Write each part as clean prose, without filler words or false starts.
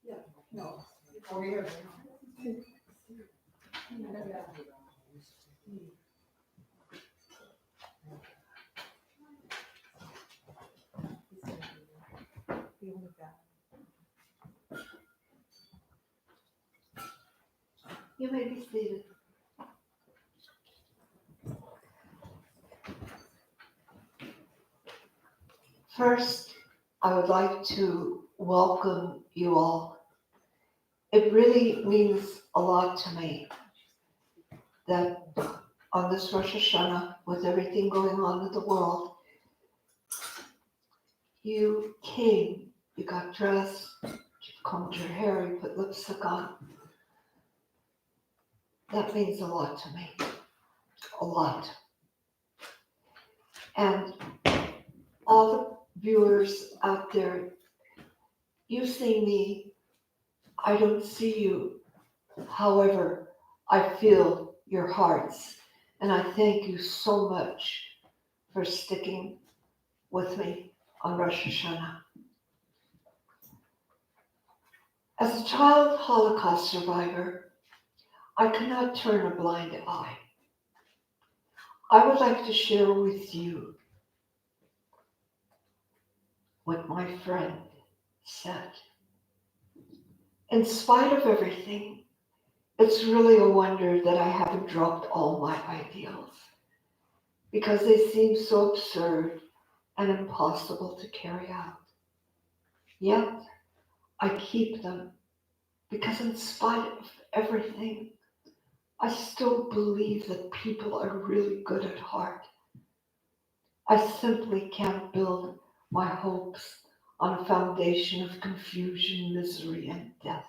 Yeah, no. Over here. You may be seated. First, I would like to welcome you all. It really means a lot to me that on this Rosh Hashanah, with everything going on in the world, you came, you got dressed, you combed your hair, you put lipstick on. That means a lot to me, a lot. And all the viewers out there, you see me, I don't see you. However, I feel your hearts, and I thank you so much for sticking with me on Rosh Hashanah. As a child Holocaust survivor, I cannot turn a blind eye. I would like to share with you what my friend said. In spite of everything, it's really a wonder that I haven't dropped all my ideals, because they seem so absurd and impossible to carry out. Yet, I keep them because in spite of everything, I still believe that people are really good at heart. I simply can't build my hopes on a foundation of confusion, misery, and death.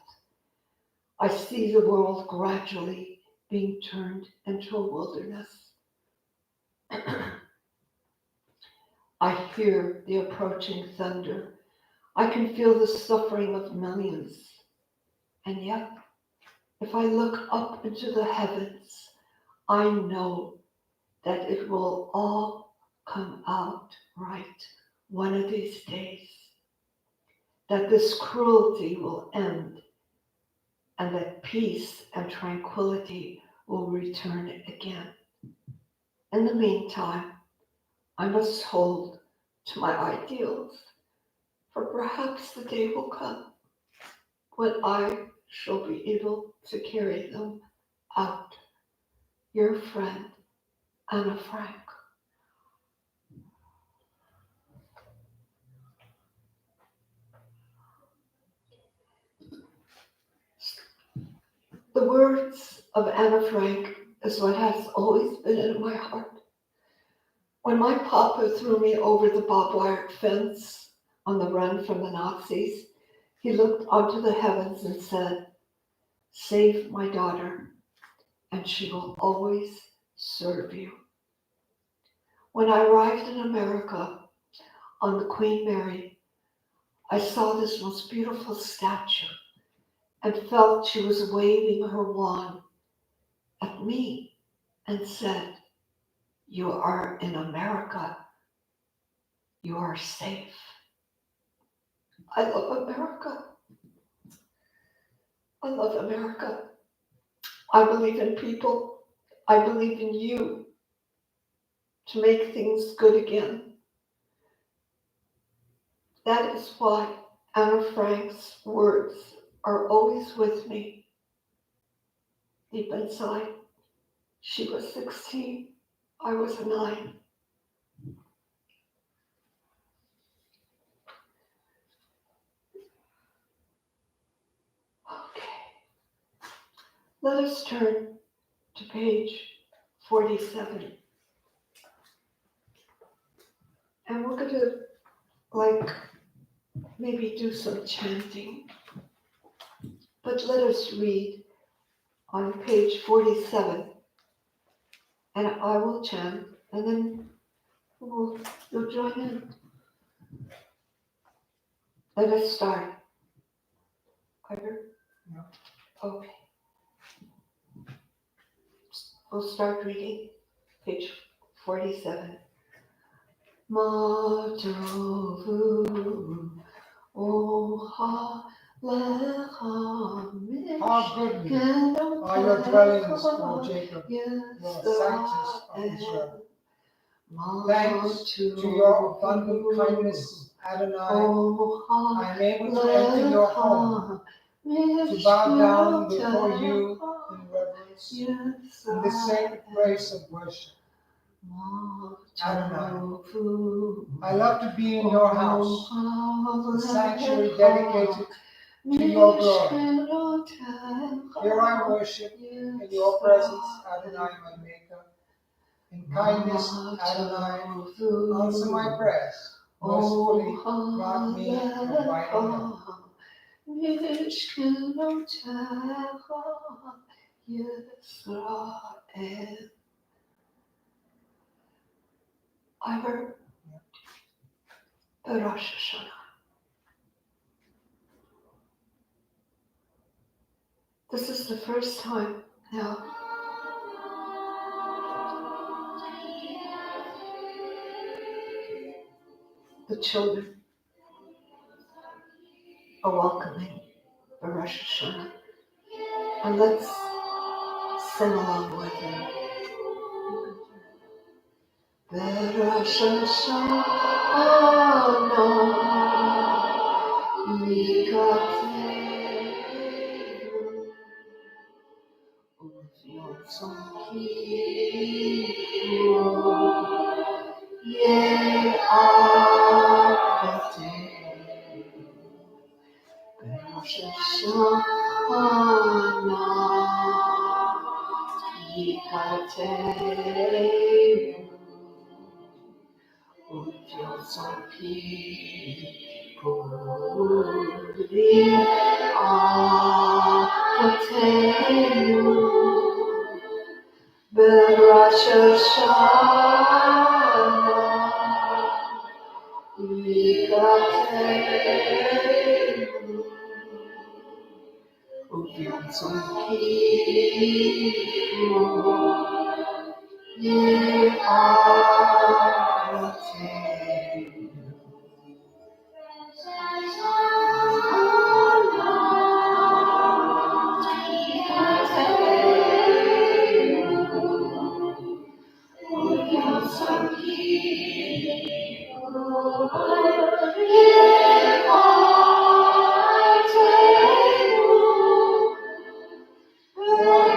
I see the world gradually being turned into a wilderness. I hear the approaching thunder. I can feel the suffering of millions. And yet, if I look up into the heavens, I know that it will all come out right one of these days. That this cruelty will end, and that peace and tranquility will return again. In the meantime, I must hold to my ideals, for perhaps the day will come when I shall be able to carry them out. Your friend, Anna Frank. The words of Anna Frank is what has always been in my heart. When my papa threw me over the barbed wire fence on the run from the Nazis, he looked onto the heavens and said, "Save my daughter, and she will always serve you." When I arrived in America on the Queen Mary, I saw this most beautiful statue and felt she was waving her wand at me and said, "You are in America. You are safe." I love America. I love America. I believe in people. I believe in you to make things good again. That is why Anna Frank's words are always with me. Deep inside, she was 16, I was 9. Okay, let us turn to page 47. And we're going to maybe do some chanting. But let us read on page 47, and I will chant, and then you'll join in. Let us start. Carter? No. Okay. We'll start reading page 47. Ma tovu How goodly are your dwellings, O Jacob, your sanctus of Israel. Thanks to your abundant kindness, Adonai, I am able to enter your home, to bow down before you in reverence, in the sacred grace of worship. Adonai, I love to be in your house, the sanctuary dedicated to your glory. Here I worship in your presence, Adonai, my Maker. In kindness, Adonai, answer my prayers. Mercifully grant me abiding help. I heard the Rosh Hashanah. This is the first time now the children are welcoming the Rosh Hashanah. And let's sing along with them. The Rosh Hashanah, Mikatenu, Uvyon Kippur, Ye'avatenu, the Rosh Hashanah, Mikatenu, Uvyon Kippur, Ye'avatenu,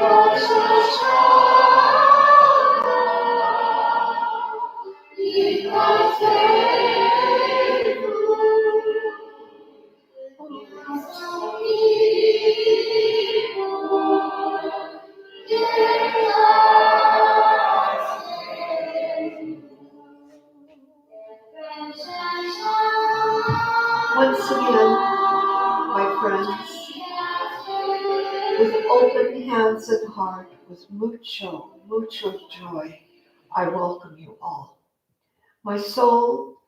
Rosh Hashanah, Mikatenu, Uvyon Kippur, Ye'avatenu. Once again, my friends, with open hands and heart, with mucho joy, I welcome you all. My soul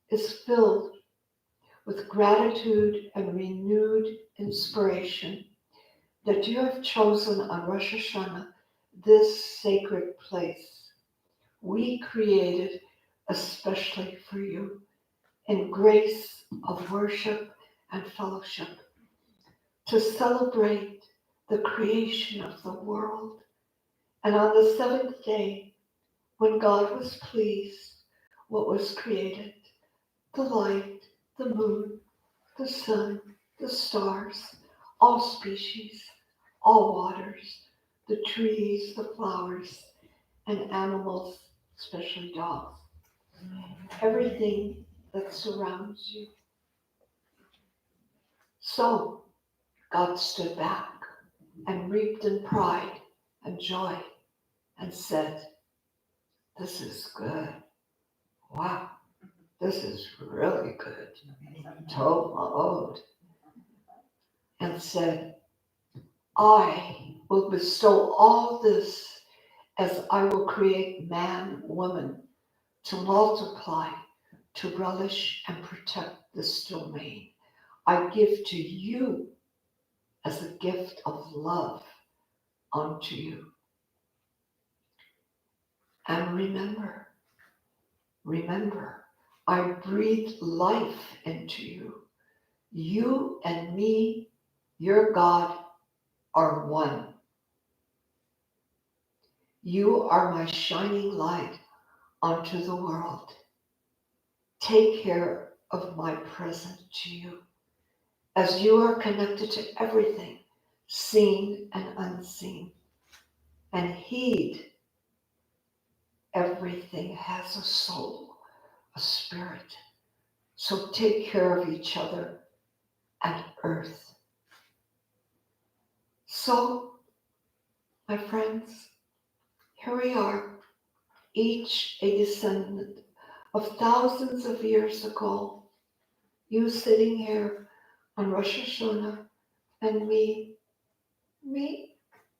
is filled with gratitude and renewed inspiration that you have chosen on Rosh Hashanah this sacred place we created especially for you in grace of worship and fellowship, to celebrate the creation of the world. And on the seventh day, when God was pleased, what was created, the light, the moon, the sun, the stars, all species, all waters, the trees, the flowers, and animals, especially dogs, everything that surrounds you. So God stood back and reaped in pride and joy and said, "This is good. Wow, this is really good." Tov ma'od. And said, "I will bestow all this as I will create man, woman, to multiply, to relish and protect this domain. I give to you as a gift of love unto you. And remember, I breathe life into you You and me, your God, are one. You are my shining light unto the world. Take care of my present to you, as you are connected to everything, seen and unseen. And heed, everything has a soul, a spirit. So take care of each other and earth. So, my friends, here we are, each a descendant of thousands of years ago. You sitting here on Rosh Hashanah, and me,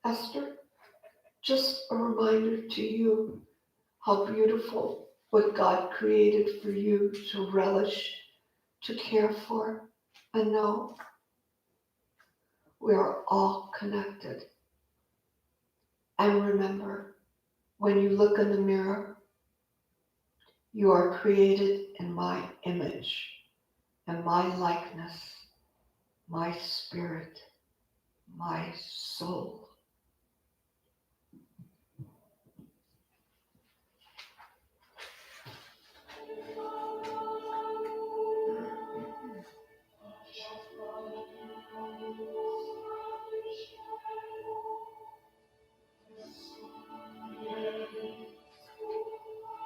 Esther, just a reminder to you how beautiful what God created for you to relish, to care for, and know we are all connected. And remember, when you look in the mirror, you are created in my image and my likeness, my spirit, my soul.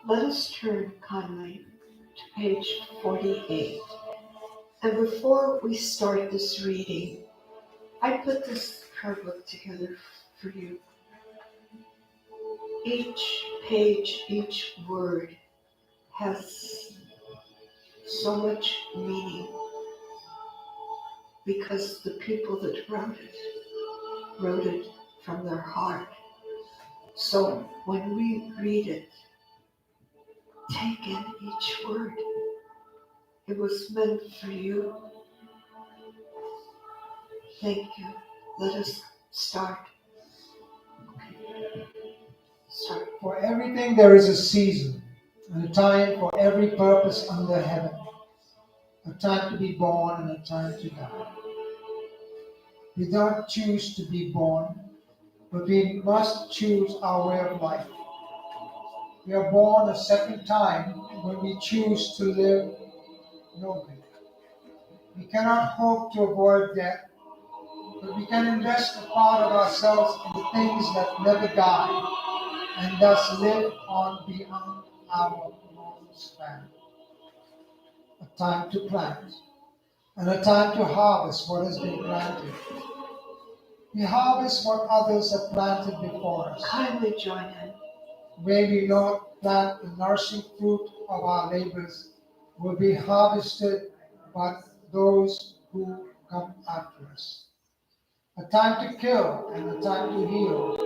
Let us turn kindly to page 48. And before we start this reading, I put this prayer book together for you. Each page, each word has so much meaning because the people that wrote it from their heart. So when we read it, take in each word. It was meant for you. Thank you. Let us start. Okay. Start. For everything there is a season, and a time for every purpose under heaven. A time to be born and a time to die. We don't choose to be born, but we must choose our way of life. We are born a second time when we choose to live nobly. We cannot hope to avoid death, but we can invest a part of ourselves in the things that never die and thus live on beyond our normal span. A time to plant and a time to harvest what has been planted. We harvest what others have planted before us. Kindly join in. May we not plant the nourishing fruit of our labors will be harvested by those who come after us. A time to kill and a time to heal.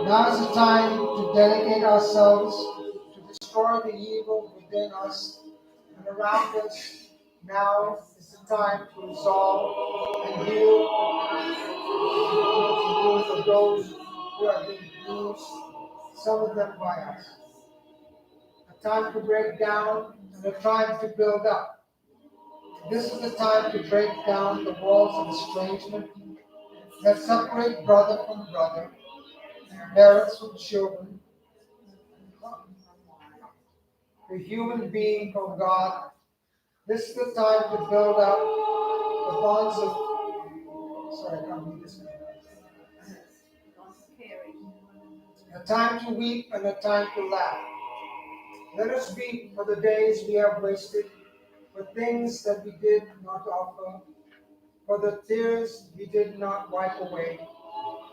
Now is the time to dedicate ourselves to destroy the evil within us and around us. Now is the time to resolve and heal the wounds of those who have been bruised, some of them by us. A time to break down and a time to build up. This is the time to break down the walls of estrangement that separate brother from brother, parents from children, the human being from God. This is the time to build up the bonds of. Sorry, I can't read this. A time to weep and a time to laugh. Let us weep for the days we have wasted, for things that we did not offer, for the tears we did not wipe away,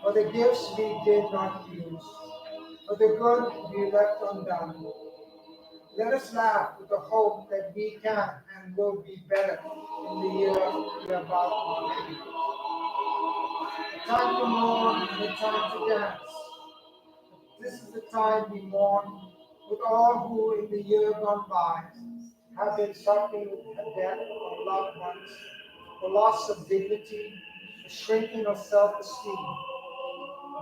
for the gifts we did not use, for the good we left undone. Let us laugh with the hope that we can and will be better in the year we are about to live. A time to mourn and a time to dance. This is the time we mourn with all who in the year gone by have been suffering with the death of loved ones, the loss of dignity, the shrinking of self-esteem.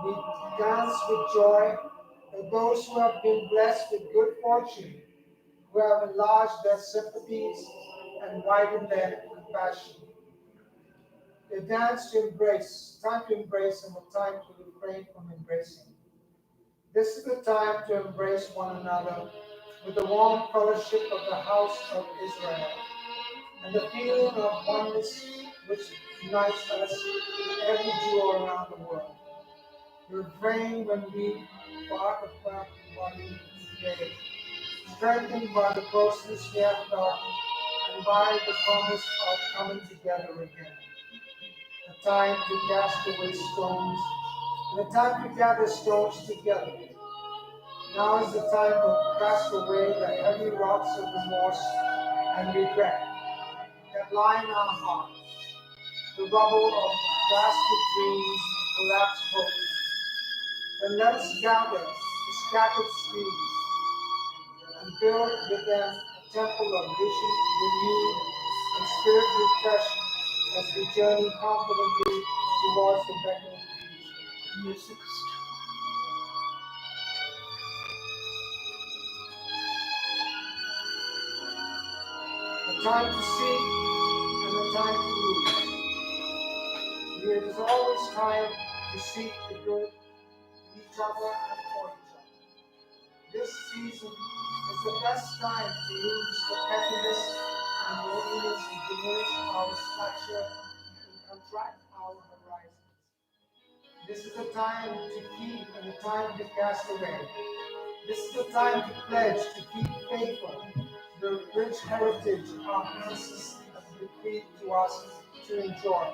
We dance with joy that those who have been blessed with good fortune, who have enlarged their sympathies and widened their compassion. They dance to embrace, time to embrace and a time to refrain from embracing. This is the time to embrace one another with the warm fellowship of the house of Israel and the feeling of oneness which unites us and every Jew around the world. Refrain when we part of our body today, strengthened by the closeness we have felt and by the promise of coming together again. A time to cast away stones, and a time to gather stones together. Now is the time to cast away the heavy rocks of remorse and regret that lie in our hearts, the rubble of blasted dreams and collapsed hopes. Then let us gather the scattered streams and build with them a temple of vision renewed and spirit refreshed as we journey confidently towards the beckoning future. Music. A time to seek and a time to lose. There is always time to seek the good in each other and for each other. This season is the best time to lose the pettiness and loneliness and diminish our stature and contract our horizons. This is the time to keep and the time to cast away. This is the time to pledge to keep faithful the rich heritage our ancestors have bequeathed to us to enjoy.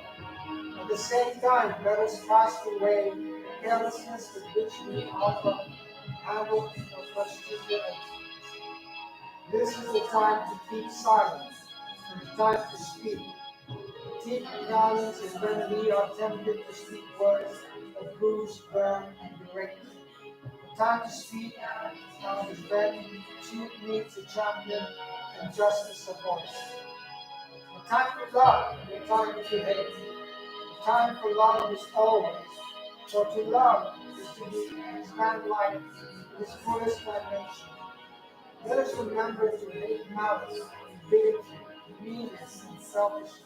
At the same time, let us cast away the carelessness with which we often handle our prestigious entities. This is the time to keep silence and the time to speak. Deep silence is when we are tempted to speak words that bruise, burn, and berate. The time to speak now is when truth needs a champion and justice a voice. The time for love and the time to hate. The time for love is always. For to love is to be man-like in his fullest dimension. Let us remember to hate malice, bigotry, meanness, and selfishness.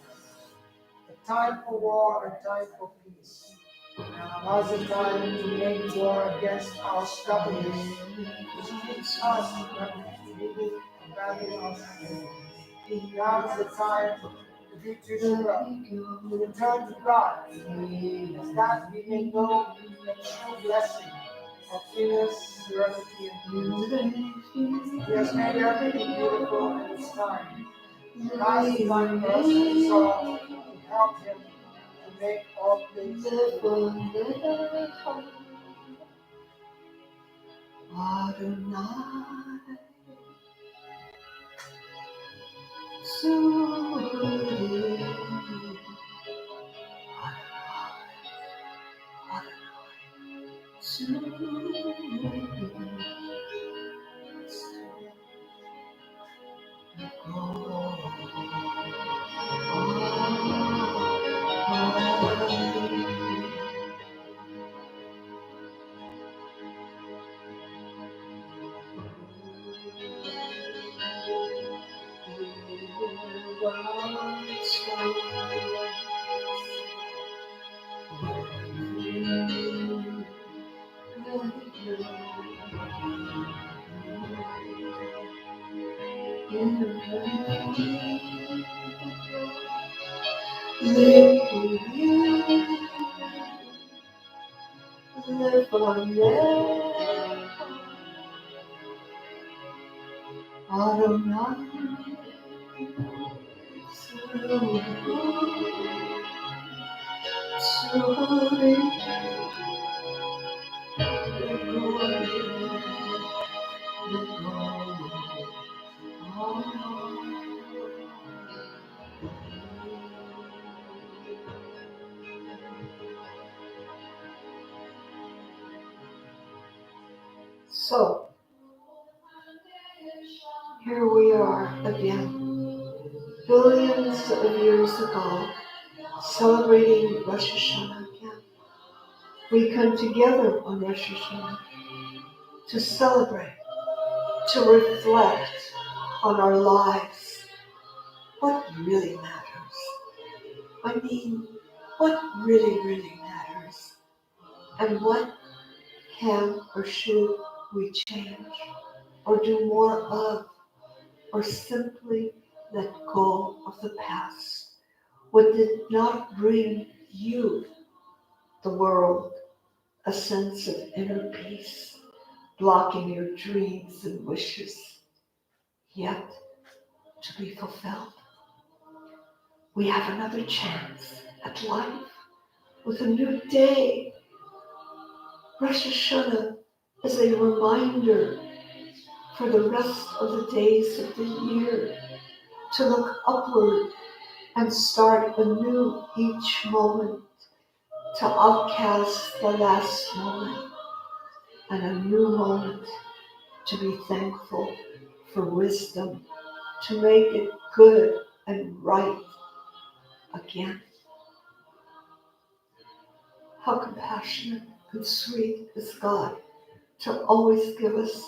A time for war and time for peace. Now is the time to make war against our stubbornness, which keeps us from leaving abandoning our sin. Now is the time to be too strong, to return to God, as that we may know the true blessing of inner serenity and peace. He has made everything beautiful in its time. God is like us and resolved to help him to make all things beautiful. So, here we are again, billions of years ago, celebrating Rosh Hashanah again. We come together on Rosh Hashanah to celebrate, to reflect on our lives, what really matters. I mean, what really matters, and what can or should we change, or do more of, or simply let go of the past? What did not bring you, the world, a sense of inner peace, blocking your dreams and wishes, yet to be fulfilled? We have another chance at life with a new day. Rosh Hashanah is a reminder for the rest of the days of the year to look upward and start anew each moment, to outcast the last moment and a new moment, to be thankful for wisdom, to make it good and right again. How compassionate and sweet is God to always give us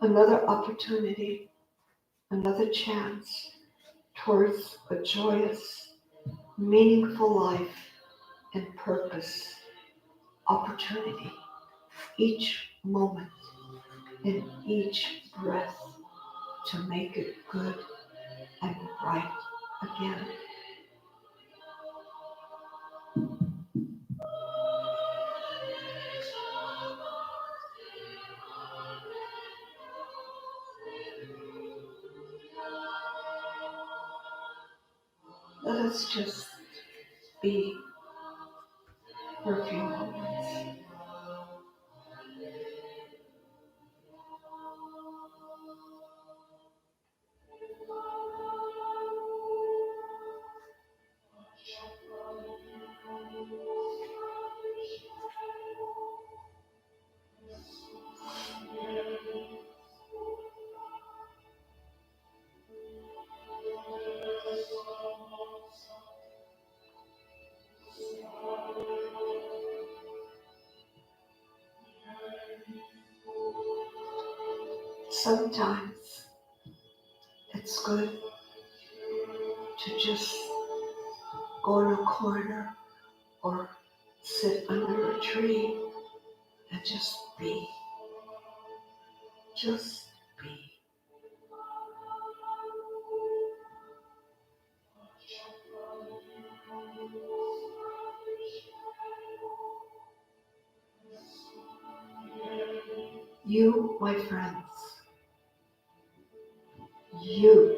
another opportunity, another chance towards a joyous, meaningful life and purpose, opportunity, each moment in each breath to make it good and right again. Let us just be for a few moments. Sometimes it's good to just go in a corner or sit under a tree and just be. Just be. You, my friends, you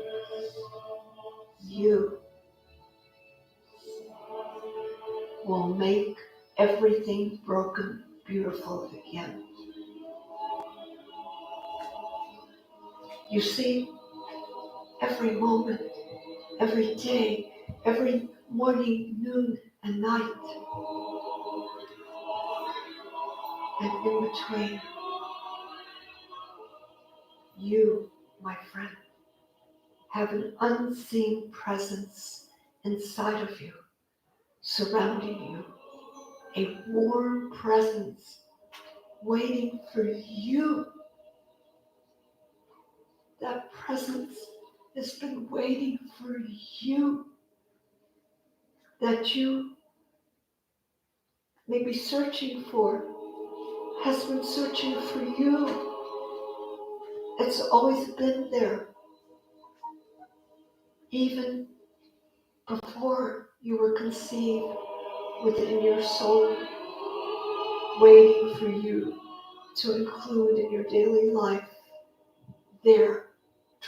will make everything broken beautiful again. You see, every moment, every day, every morning, noon, and night, and in between, you, my friend, have an unseen presence inside of you, surrounding you, a warm presence waiting for you. That presence has been waiting for you, that you may be searching for, has been searching for you. It's always been there, even before you were conceived within your soul, waiting for you to include in your daily life, there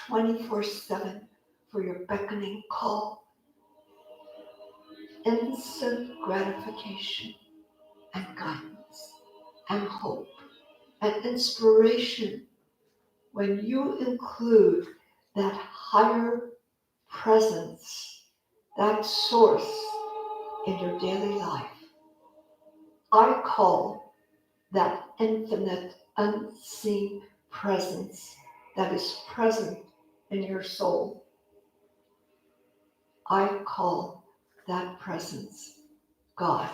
24/7 for your beckoning call, instant gratification and guidance and hope and inspiration when you include that higher presence, that source in your daily life. I call that infinite, unseen presence that is present in your soul. I call that presence God.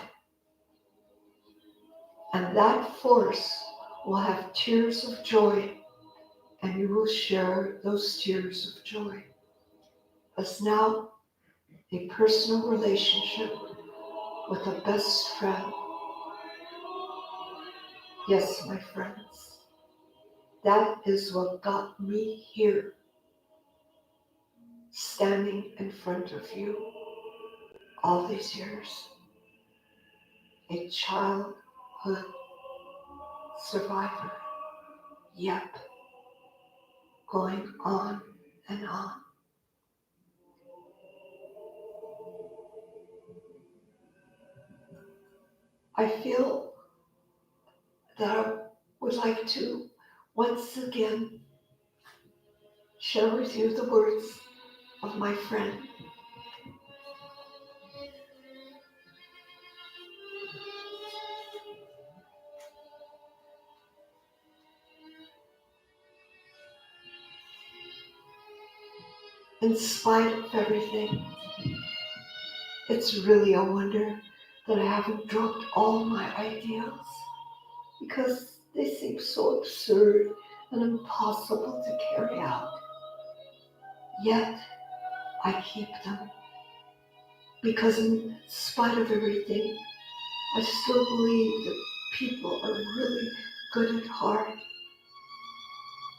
And that force will have tears of joy, and you will share those tears of joy. As now a personal relationship with a best friend. Yes, my friends, that is what got me here, standing in front of you all these years. A childhood survivor. Yep, going on and on. I feel that I would like to once again share with you the words of my friend. In spite of everything, it's really a wonder that I haven't dropped all my ideals, because they seem so absurd and impossible to carry out. Yet, I keep them, because in spite of everything, I still believe that people are really good at heart.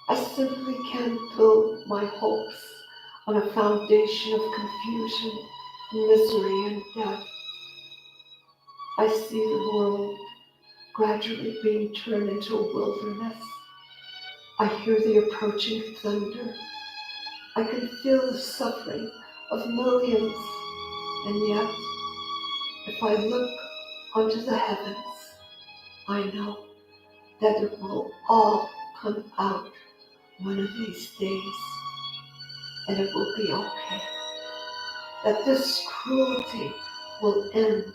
I simply can't build my hopes on a foundation of confusion, misery, and death. I see the world gradually being turned into a wilderness. I hear the approaching thunder. I can feel the suffering of millions. And yet, if I look onto the heavens, I know that it will all come out one of these days, and it will be okay. That this cruelty will end,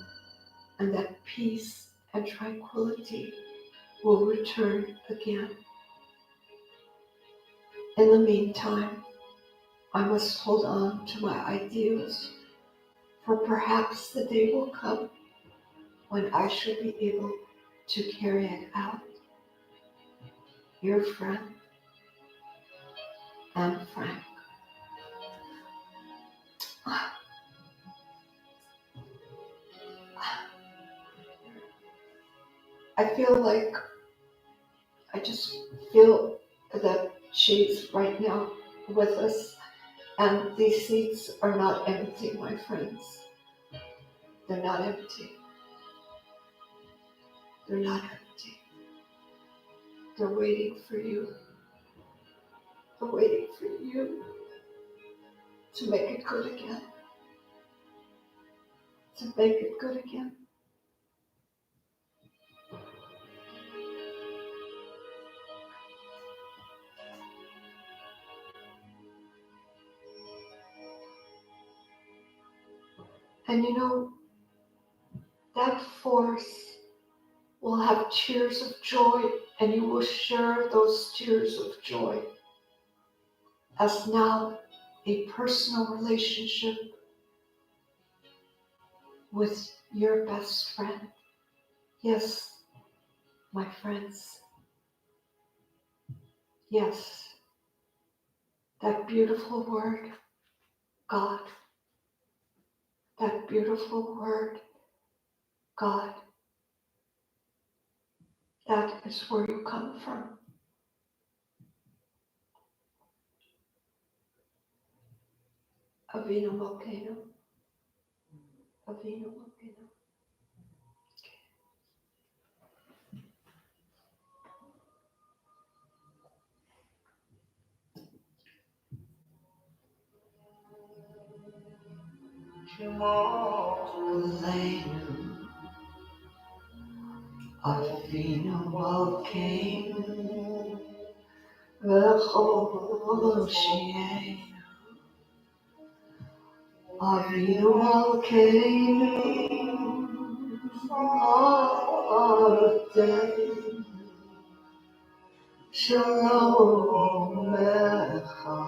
and that peace and tranquility will return again. In the meantime, I must hold on to my ideals, for perhaps the day will come when I shall be able to carry it out. Your friend, Anne Frank. I feel like I just feel that she's right now with us, and these seats are not empty, my friends. They're not empty. They're not empty. They're waiting for you. They're waiting for you to make it good again. To make it good again. And you know, that force will have tears of joy, and you will share those tears of joy as now a personal relationship with your best friend. Yes, my friends. Yes, that beautiful word, God. That beautiful word, God. That is where you come from. Avinu Malkeinu. Avinu Malkeinu. Aleinu. Avinu Malkeinu. V'choshienu. Avinu Malkeinu. Amen. Shalom Lecha,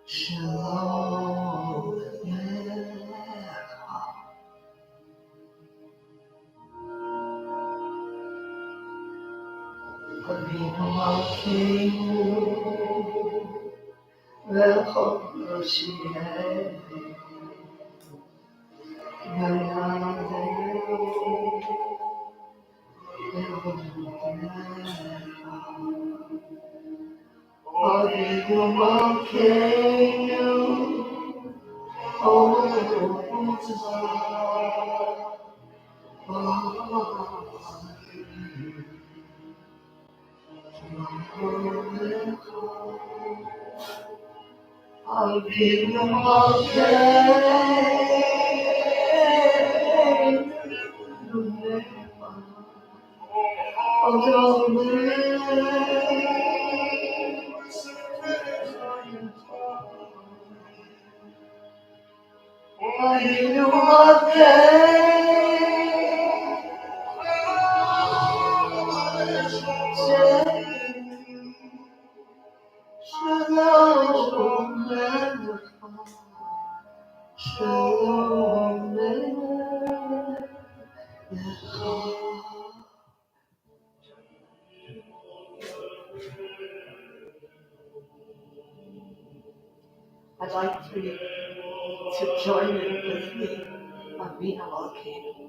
Shalom Lecha. Avinu Malkeinu, V'choshienu. I'd like for you to join in with me on Vina Volcano.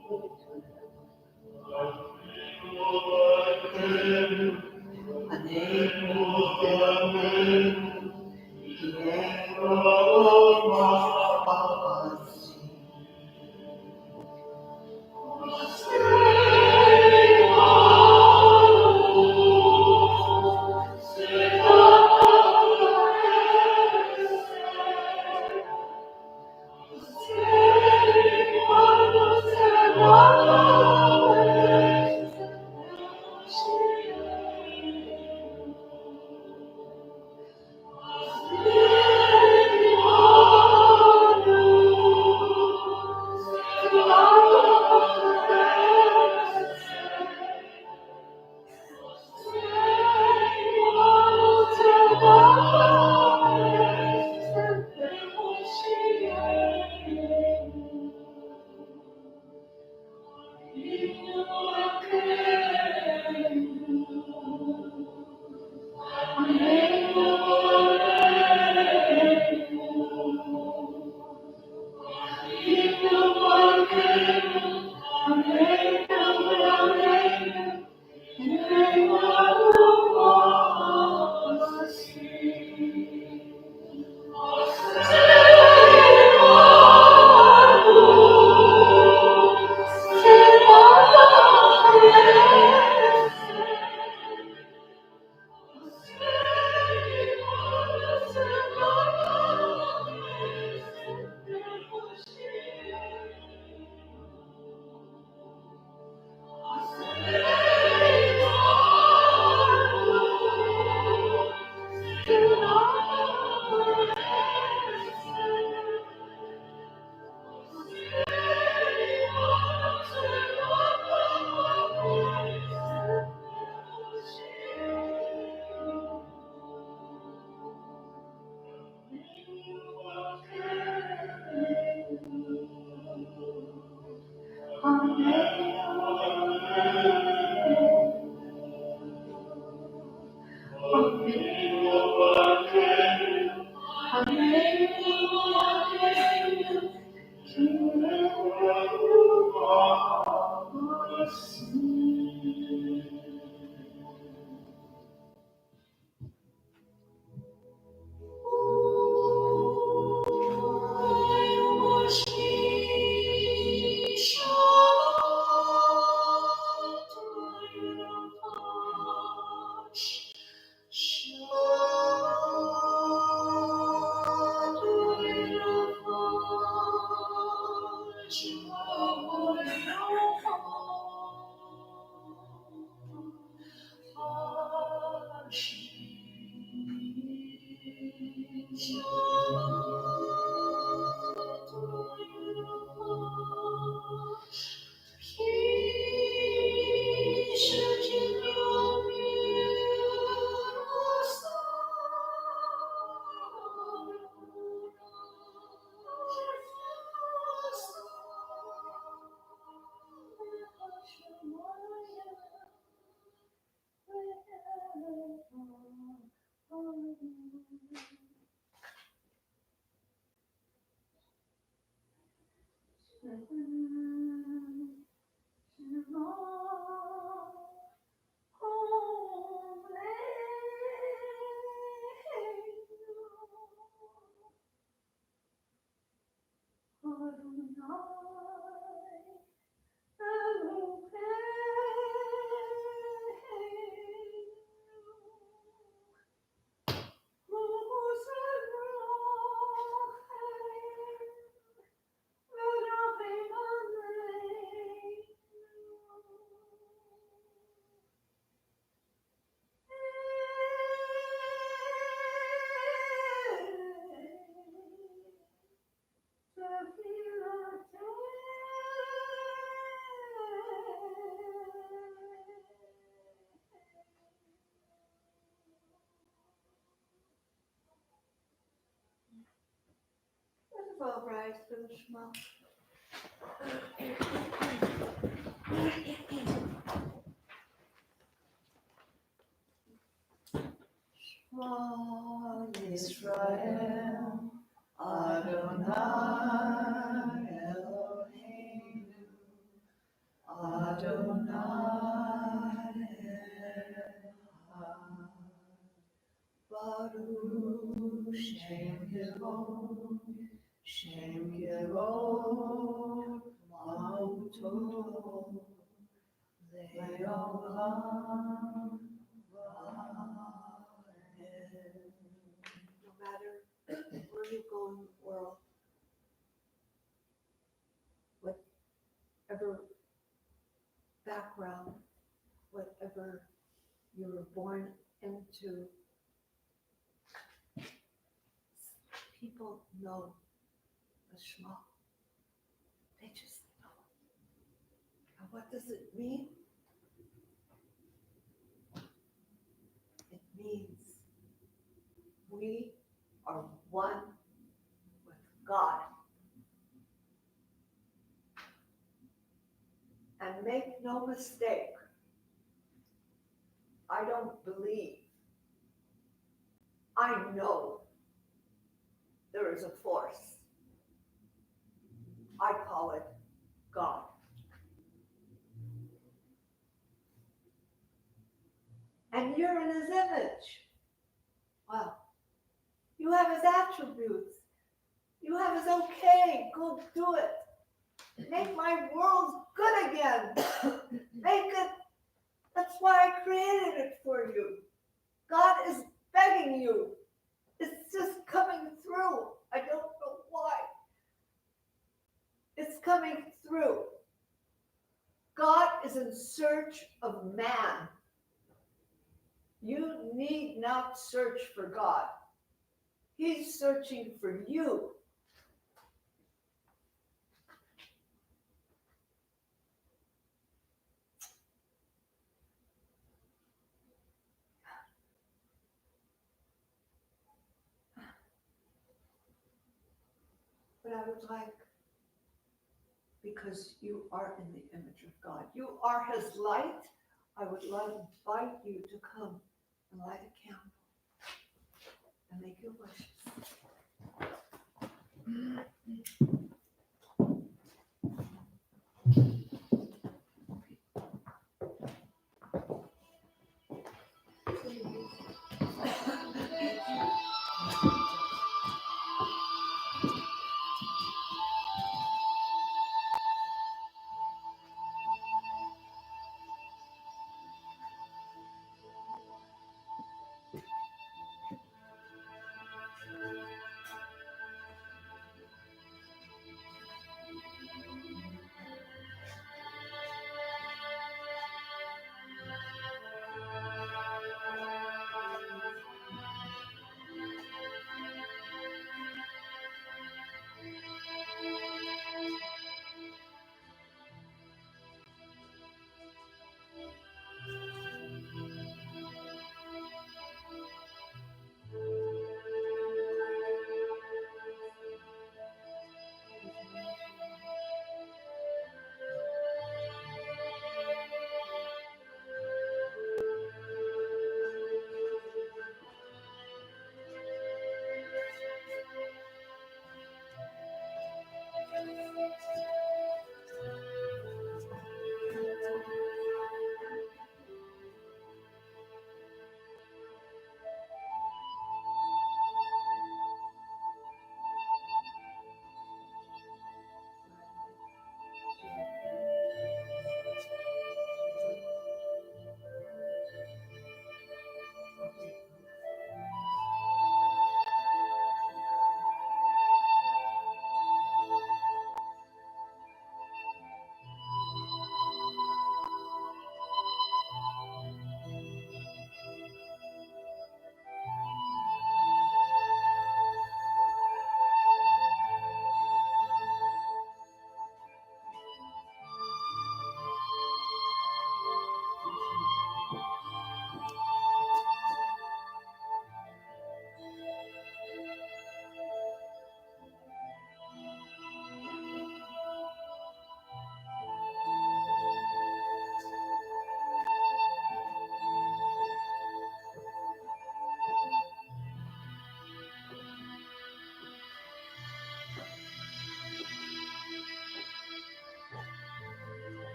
all rise for the Shema. Shema Yisrael, Adonai Eloheinu, Adonai Echad. Baruch Shem Yevod, Shem Yevod, Mauto, Leolam Vaed. No matter where you go in the world, whatever background, whatever you were born into, people know the Shema. They just know. And what does it mean? It means we are one with God. And make no mistake, I don't believe, I know there is a force. I call it God. And you're in his image. Well, you have his attributes. You have his okay, go do it. Make my world good again. Make it, that's why I created it for you. God is begging you. It's just coming through. I don't know why. It's coming through. God is in search of man. You need not search for God. He's searching for you. But I would like, because you are in the image of God, you are his light, I would invite you to come and light a candle and make your wishes.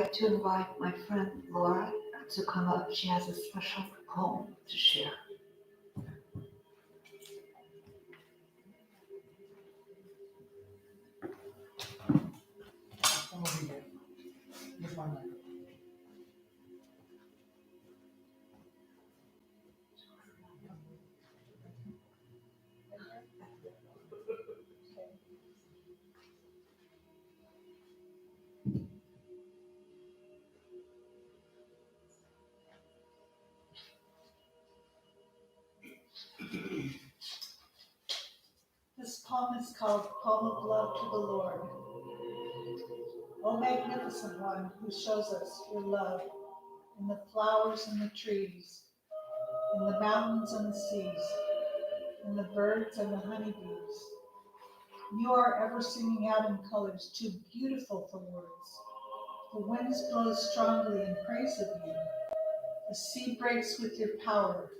like to invite my friend Laura to come up. She has a special poem to share. Come over here. Here's my mic. This poem is called Poem of Love to the Lord. O magnificent one who shows us your love in the flowers and the trees, in the mountains and the seas, in the birds and the honeybees. You are ever singing out in colors too beautiful for words. The winds blow strongly in praise of you. The sea breaks with your power.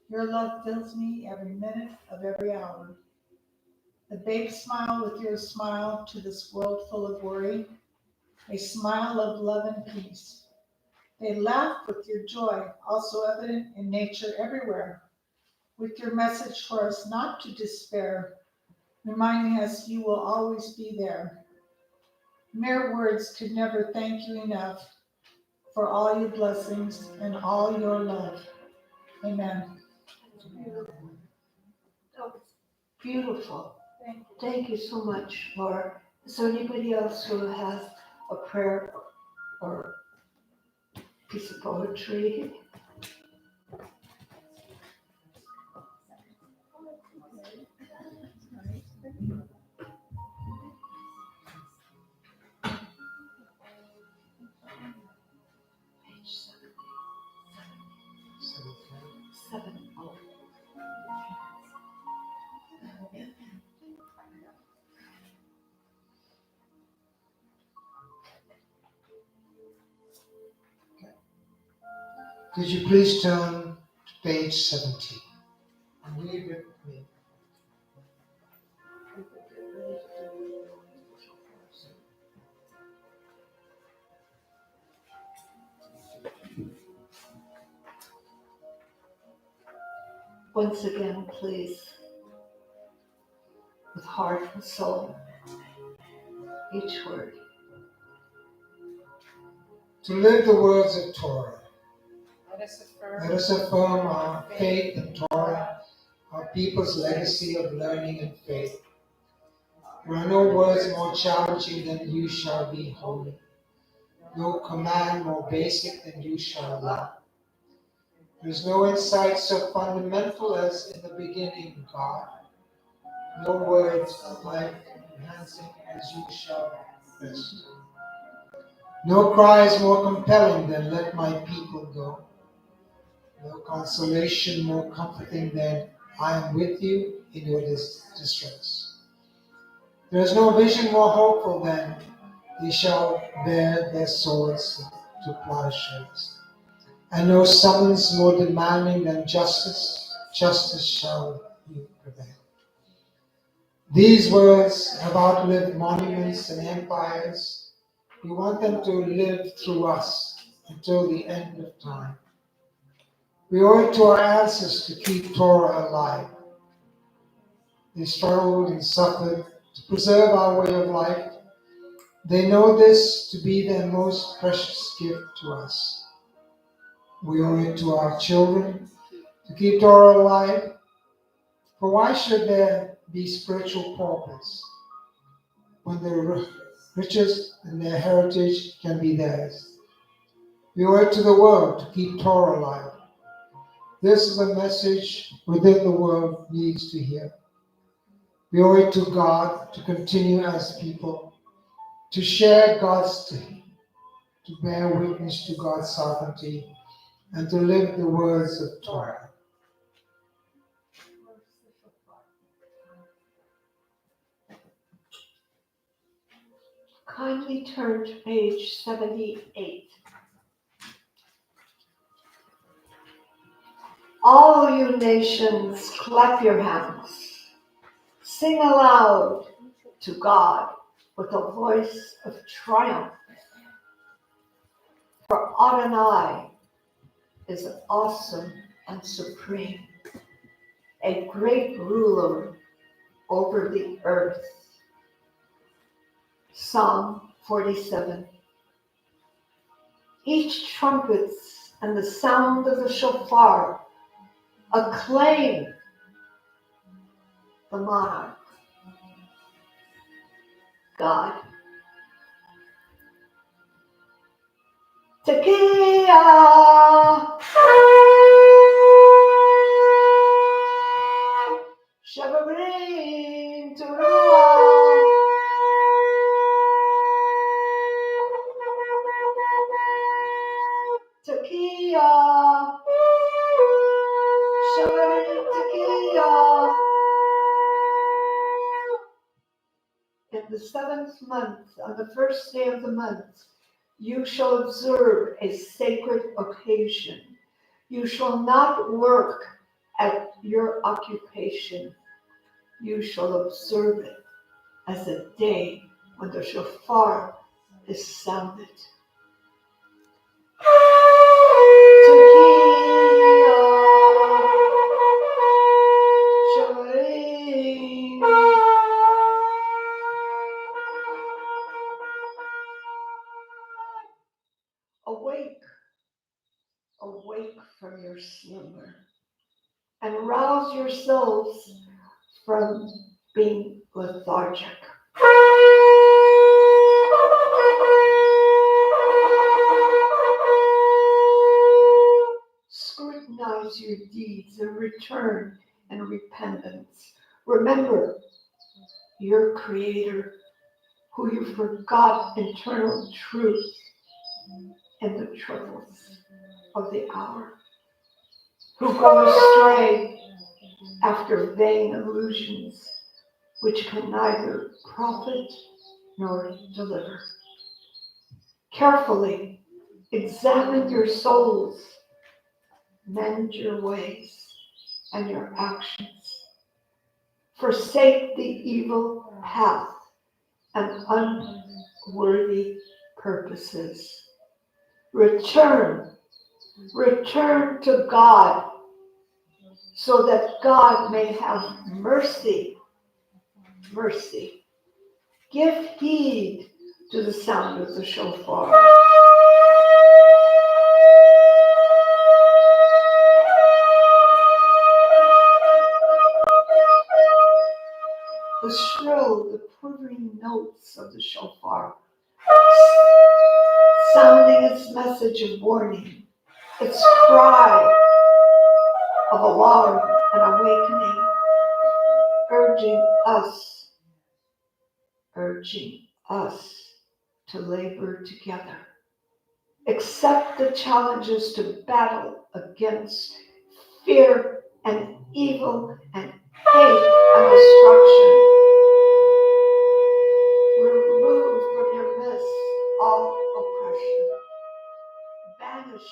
Your love fills me every minute of every hour. The babes smile with your smile to this world full of worry, a smile of love and peace. They laugh with your joy, also evident in nature everywhere, with your message for us not to despair, reminding us you will always be there. Mere words could never thank you enough for all your blessings and all your love. Amen. That was beautiful. Thank you so much, Laura. Is there anybody else who has a prayer or piece of poetry? Page 7. Oh. Could you please turn to page 17 and read with me? Once again, please, with heart and soul, each word. To live the words of Torah. Let Let us affirm our faith in Torah, our people's legacy of learning and faith. There are no words more challenging than you shall be holy. No command more basic than you shall love. There is no insight so fundamental as in the beginning, God. No words of life enhancing as you shall rest. No cry is more compelling than let my people go. No consolation more comforting than I am with you in your distress. There is no vision more hopeful than they shall bear their swords to plowshares. And no summons more demanding than justice. Justice shall you prevail. These words have outlived monuments and empires. We want them to live through us until the end of time. We owe it to our ancestors to keep Torah alive. They struggled and suffered to preserve our way of life. They know this to be their most precious gift to us. We owe it to our children to keep Torah alive. For why should there be spiritual paupers when the riches and their heritage can be theirs? We owe it to the world to keep Torah alive. This is a message within the world needs to hear. We owe it to God to continue as people, to share God's, to bear witness to God's sovereignty, and to live the words of Torah. Kindly turn to page 78. All you nations, clap your hands. Sing aloud to God with a voice of triumph. For Adonai is awesome and supreme, a great ruler over the earth. Psalm 47. Each trumpets and the sound of the shofar acclaim the monarch, God. Tekiah, Shavarim, Teruah, Tekiah, Shavarim, Tekiah. In the 7th month, on the first day of the month, you shall observe a sacred occasion. You shall not work at your occupation. You shall observe it as a day when the shofar is sounded. Awake, awake from your slumber, and rouse yourselves from being lethargic. Scrutinize your deeds and return in repentance. Remember your Creator, who you forgot eternal truth in the troubles of the hour, who go astray after vain illusions which can neither profit nor deliver. Carefully examine your souls, mend your ways and your actions. Forsake the evil path and unworthy purposes. Return to God, so that God may have mercy. Give heed to the sound of the shofar. The shrill, the quivering notes of the shofar, sounding its message of warning, its cry of alarm and awakening, urging us to labor together. Accept the challenges to battle against fear and evil and hate and destruction. Remove from your midst all oppression. Banish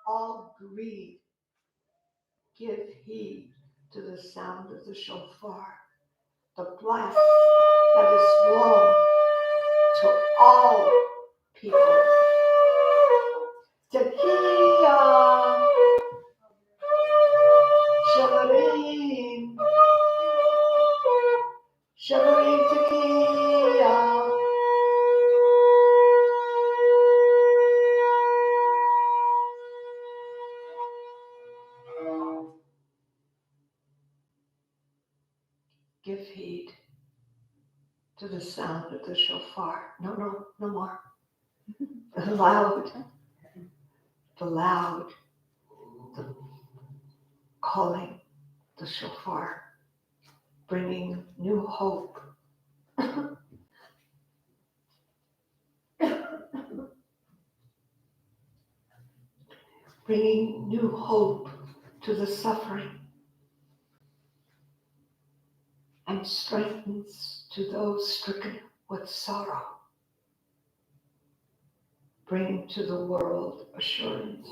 all greed. Give heed to the sound of the shofar, the blast that is blown to all people. Tekiah, Shavarim, Shavarim Tekiah. Give heed to the sound of the shofar. No more. The loud, the calling, the shofar, bringing new hope. Bringing new hope to the suffering and strengthens to those stricken with sorrow. Bringing to the world assurance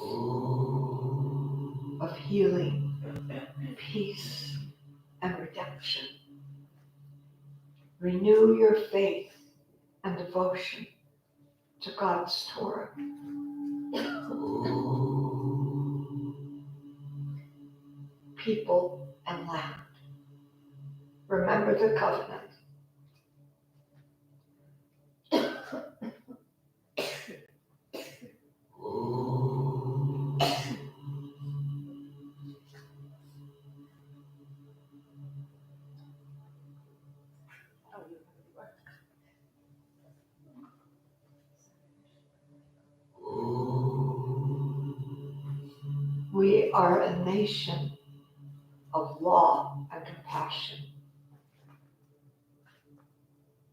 of healing, peace, and redemption. Renew your faith and devotion to God's Torah. people, and land. Remember the covenant. We are a nation of law and compassion.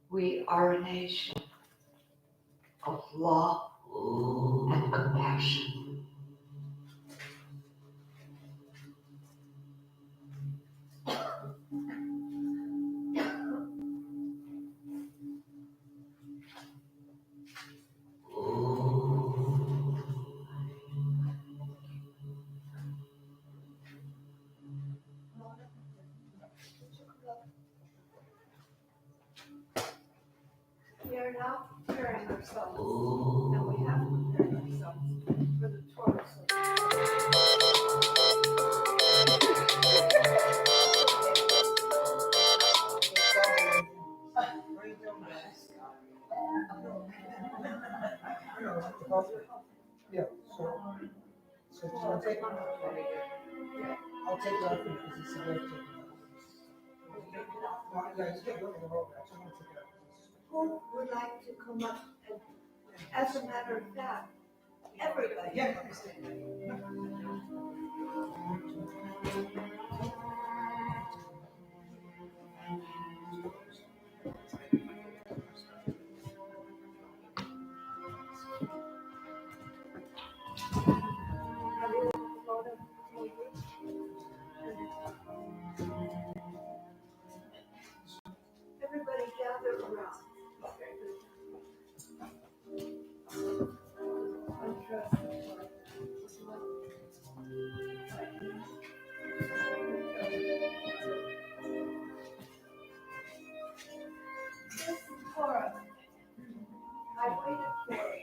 We are a nation of law and compassion. We are now preparing ourselves, and we have prepared ourselves for the Torah. Yeah, so do you want to take one? I'll take it off because it's a great thing. Yeah, you can look at the road, I just want to take it off. Who would like to come up and, as a matter of fact, everybody. Yeah. Everybody gather around. This is Torah. I waited for it.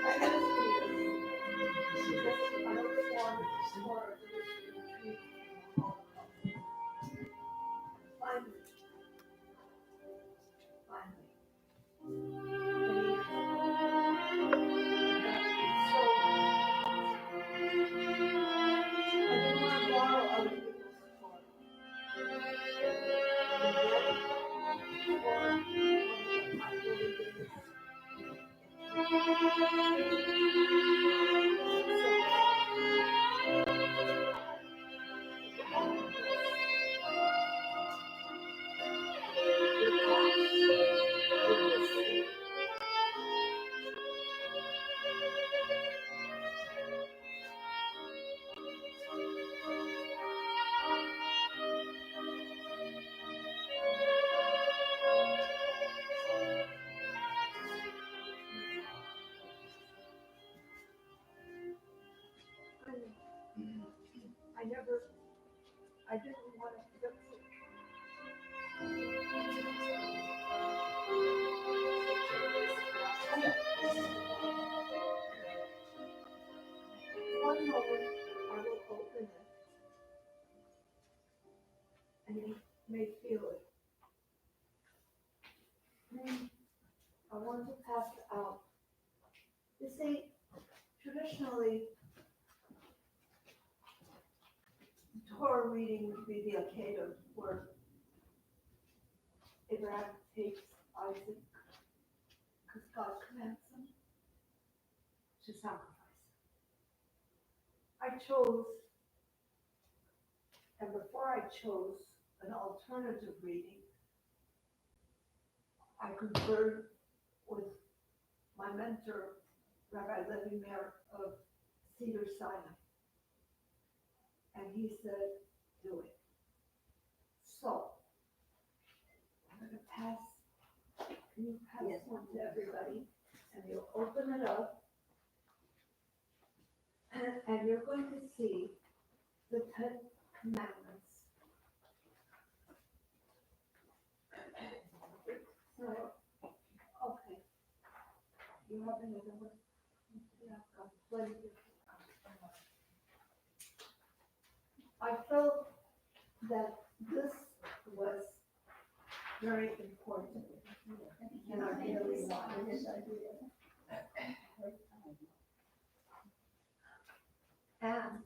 I asked you because I really wanted this Torah to retreat. Finally. I didn't want to borrow other people's Torah. I didn't want to fix it. One moment, I will open it, and you may feel it. I want to pass it out. You see, traditionally, Torah reading would be the Akedah, where Abraham takes Isaac, because God commands him to sacrifice. I chose, and before I chose an alternative reading, I conferred with my mentor, Rabbi Levi Meir of Cedar Sinai, and he said, do it. So, I'm going to pass, can you pass one to everybody? And you'll open it up, and you're going to see the 10 Commandments. So, okay. You have another one? Yeah, I've got plenty of I felt that this was very important, and I really wanted it. And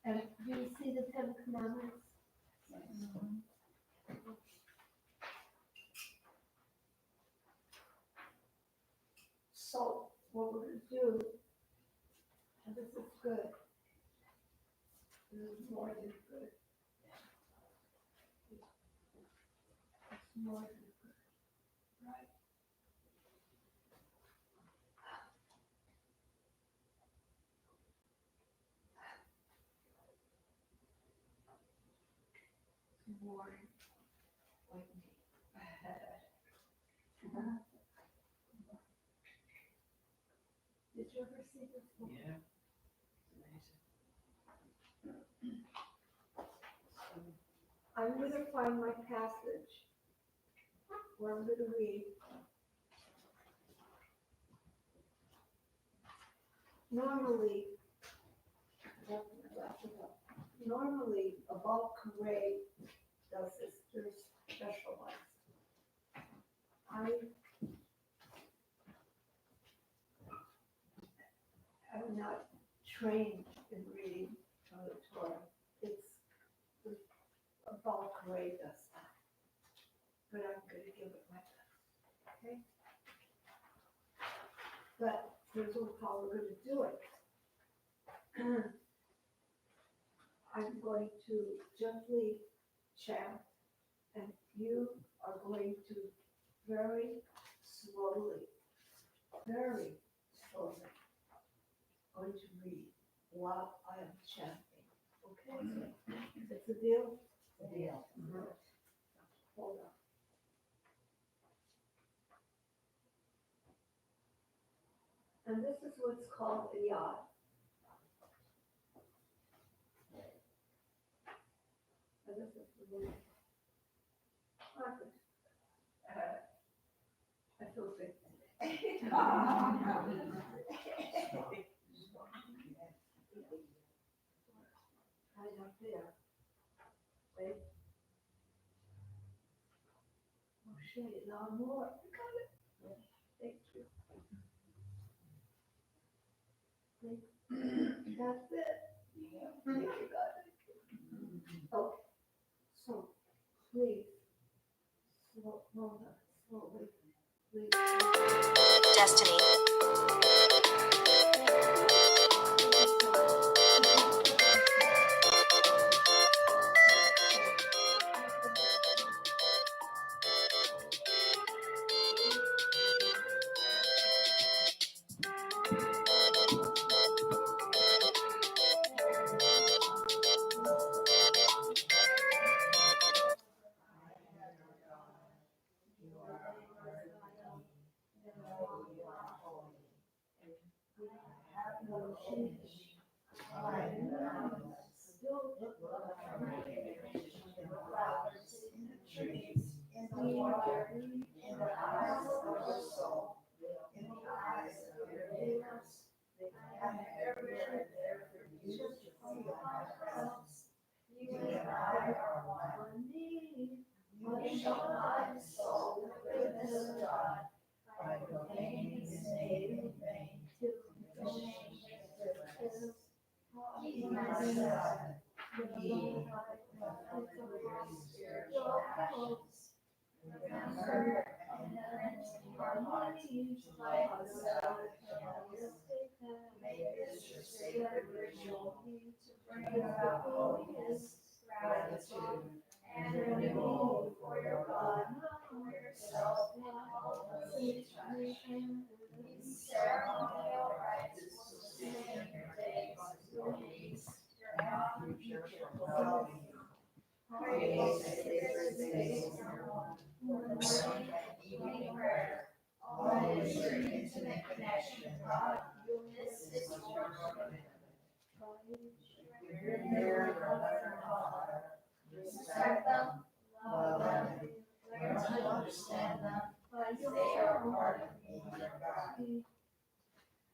and do you see the Ten Commandments? So what we're going to do, and this is good, this is more than good. It's more than good, right? More like me. Did you ever see this book? Yeah. I'm going to find my passage where I'm going to read. Normally, a bulk parade does this. They're specialized. I am not trained in reading from the Torah. It's a bulk parade does that. But I'm going to give it my best. Okay? But here's how we're going to do it. I'm going to gently chant, and you are going to very slowly, going to read while I am chanting. Okay? It's a deal? A deal. Hold on. And this is what's called a yod. And this is the word. I feel good. Right up there. Wait. Oh shit, now more. You got it. Thank you. That's it. You got it. Okay. So, please, slowly, please. Destiny. Respect them, love them, learn to understand them, as they are part of me, your God.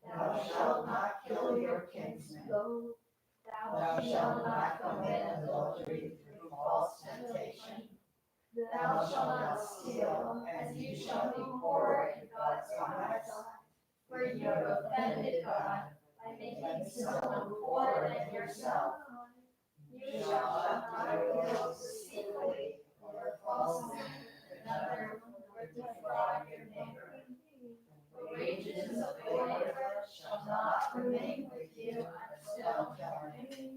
Thou shalt not kill your kinsman. Thou shalt not commit adultery through false temptation. Thou shalt not steal, and you shall be poor in God's eyes. For you have offended God by making someone poorer than yourself. You shall not deal deceitfully or falsely with another, or defraud your neighbor. The wages of the laborer shall not remain with you until darkening.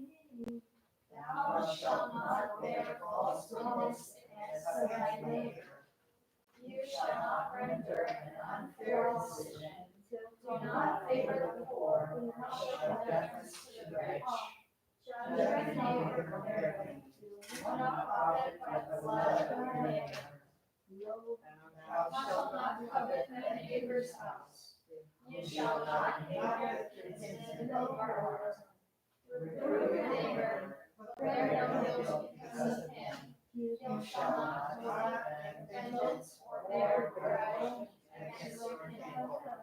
Thou shalt not bear false witness against thy neighbor. You shall not render an unfair decision. Do not favor the poor, nor show deference to the rich. Judge your neighbor fairly. Do not profit by the blood of your neighbor. Thou shalt not covet thy neighbor's house. You shall not hate your kinsman of heart. Reprove your neighbor, but bear no guilt because of him. You shall not take vengeance or bear grudge against your neighbor.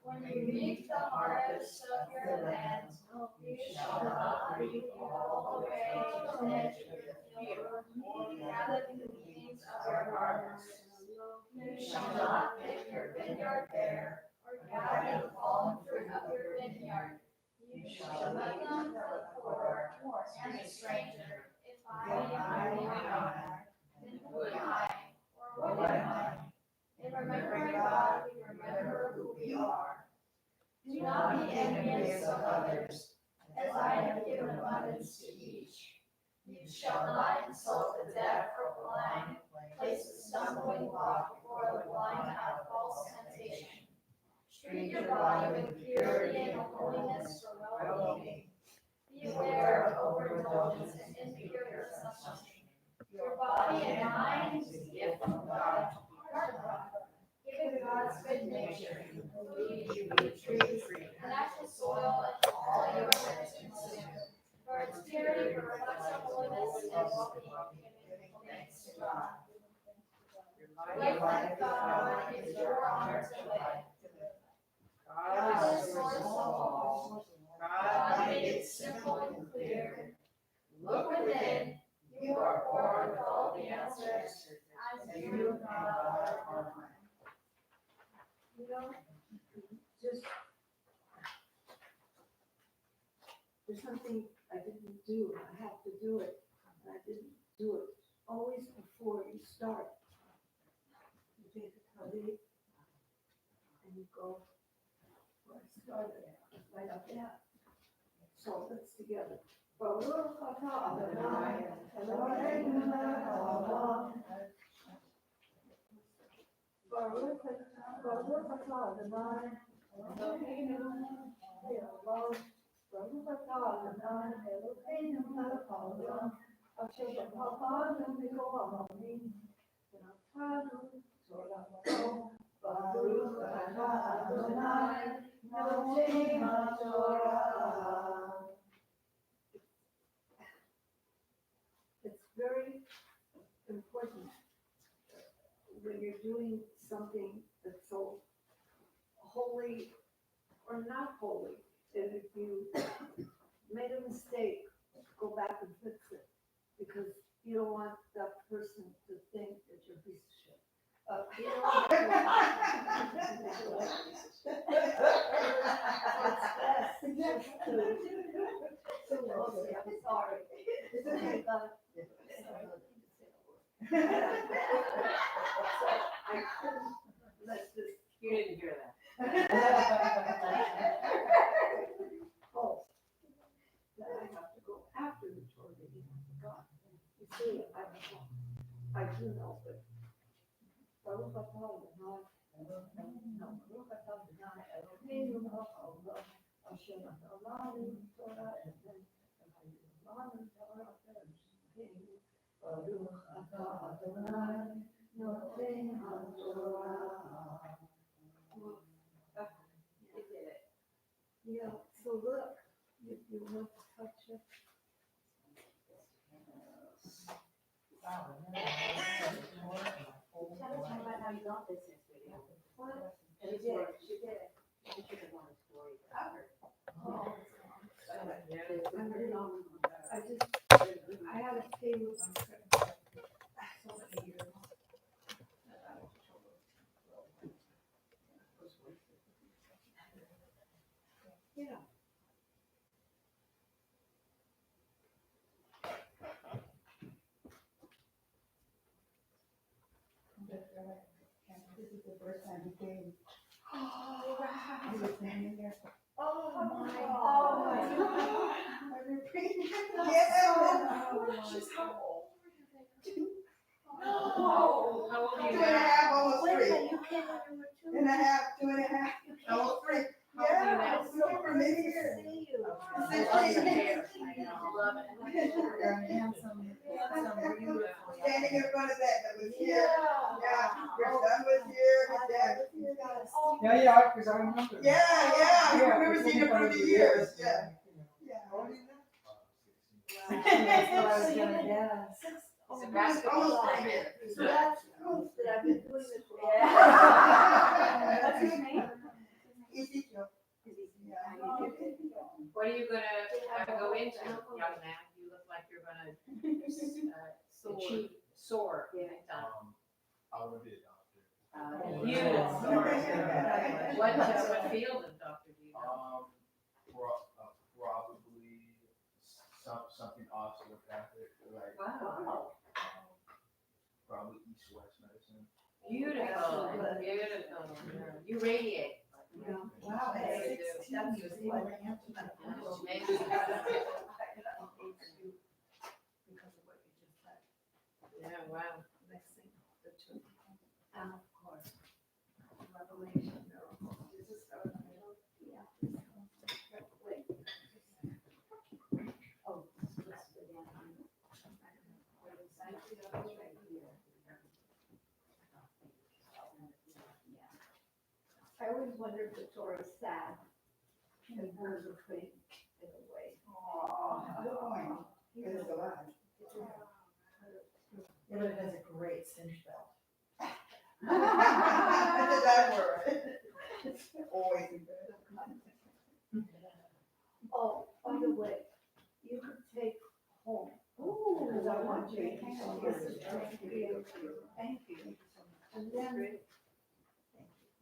When you reap the harvest of your land, you shall not reap all the way to the edge of your field, or gather the gleanings of your harvest. You shall not pick your vineyard bare, or gather the fallen fruit of your vineyard. You shall not eat the poor and the stranger. If I be God, then who am I, or what am I? In remembering God, we remember who we are. Do not be envious of others, as I have given abundance to each. You shall not insult the deaf or blind, place a stumbling block before the blind out of false temptation. Treat your body with purity and holiness for well-being. Beware of overindulgence and impure consumption. Your body and mind is a gift from God. Give God's good nature, including you with trees, the natural soil, and all your lives consume. For its purity reflects the holiness and well-being, giving thanks to God. Life like God is your honor to live. God is source of all. God made it simple and clear. Look within. You are born with all the answers, as you and God are one. You know, just, there's something I didn't do, and I have to do it, and I didn't do it. Always before you start, you take a tali, and you go where I started, right up there. So let's together. Baruch atah Adonai, Eloheinu melech haolam. Baruch atah Adonai, Eloheinu melech haolam. Baruch atah Adonai, Eloheinu melech haolam. Asher b'chachanu mikol ha'amim, v'natanu torah. Baruch atah Adonai, Eloheinu haTorah. It's very important when you're doing something that's so holy or not holy, and if you made a mistake, go back and fix it, because you don't want that person to think that you're a piece of shit. You don't want that person to think you're a piece of shit. It's best just to say, I'm sorry. So I couldn't let this. You didn't hear that. Oh, that I have to go after the Torah reading. I forgot. You see, I don't know. I do know, but Baruch atah Adonai, no, Baruch atah Adonai, Eloheinu melech haolam, asher natan Torah, and then natan Torah, Baruch atah Adonai, noten haTorah. You did it. Yeah, so look, if you want to touch it. Tell us more about how you got this history. What? She did it. She did it. I had a feeling so many years. Yeah. This is the first time he came. Oh, He was standing there. oh my Oh God. my God. Are you breathing? Yes. Yes. She's how old? No. How old are 2 you and a now? half, almost Wait a 3. minute, you came when you were 2? And a half, 2 and a half. Almost 3. How old are you now? Yeah, we came for many years. See you. I love your hair. I love it. You're handsome, beautiful. Yeah. Standing in front of that was here. Yeah. Yeah, your son was here, his dad was here. Yeah, because I remember. Yeah, we remember seeing him through the years, yeah. He's a basketball player. That's proof that I've been doing this for. That's his name? Ezekiel. What are you gonna go into, young man? You look like you're gonna soar big time. I want to be a doctor. Beautiful. What field of doctor do you know? Probably something osteopathic, like Wow. probably east-west medicine. Beautiful. You radiate. Wow, at 16, he was able to answer that. Amazing. Yeah, wow. And of course, revelation, miracles. I always wonder if the Torah is sad and birds are pretty in a way. Oh, good point. It is alive. Yeah, but it has a great cinch belt. That word. It's always good. Oh, by the way, you could take home. Ooh, Because I want you to thank hang you. on this is thank you. Thank you. And then,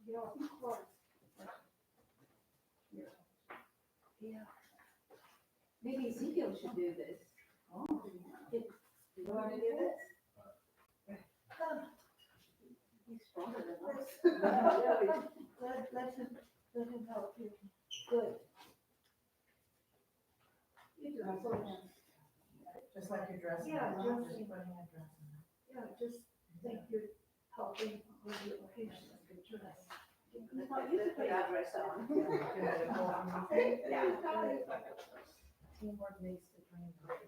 you know, of course. Yeah. Maybe Ezekiel should do this. Oh. You want to do this? He's stronger than us. Let him help you. Good. You do it. Just like your dress. Yeah, just dressing. putting a dress on. Yeah, just think you're helping with your patient, your dress. You could put that dress on. Teamwork makes the dream work.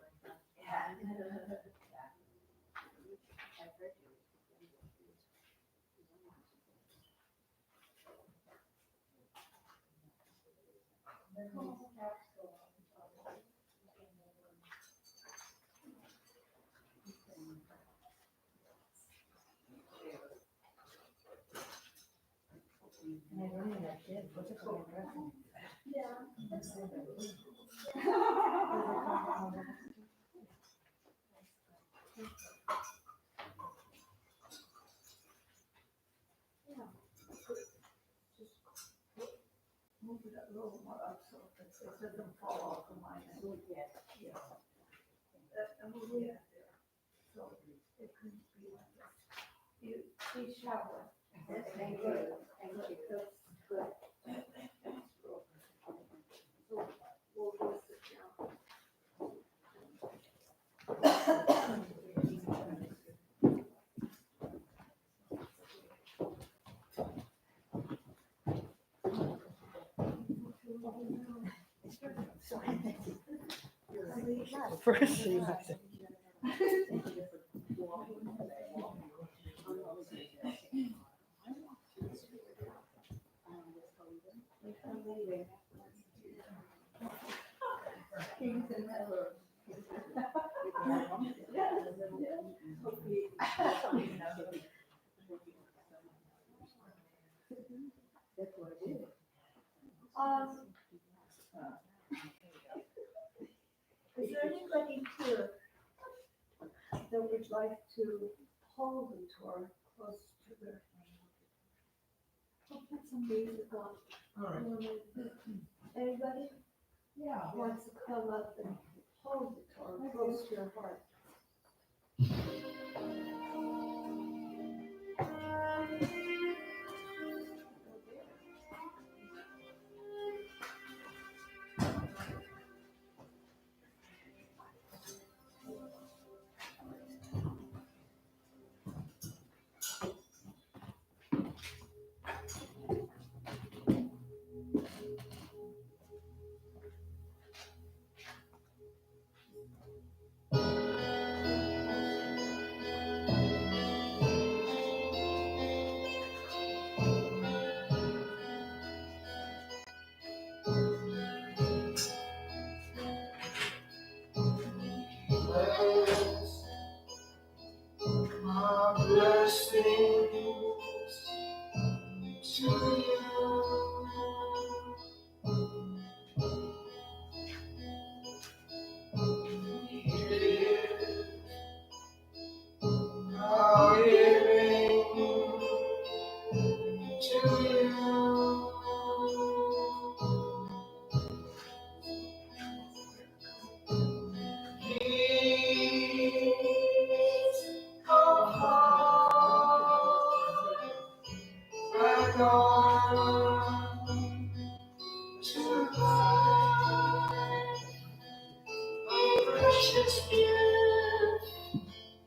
And I don't even have kids. What's it called? Dressing. Move it a little more up so it doesn't fall off the line. Yeah. And we'll leave it there. So it can be like this. You shower. Thank you. Thank you. That's good. So we'll just sit down. First, you have to. Um, anybody here that would like to hold the Torah close to their hand? I'll put some music on. All right. Anybody Yeah. wants to come up and hold the Torah close to your heart? Bless my blessings to you. Give our giving to you. Peace of heart and on to life. A precious gift,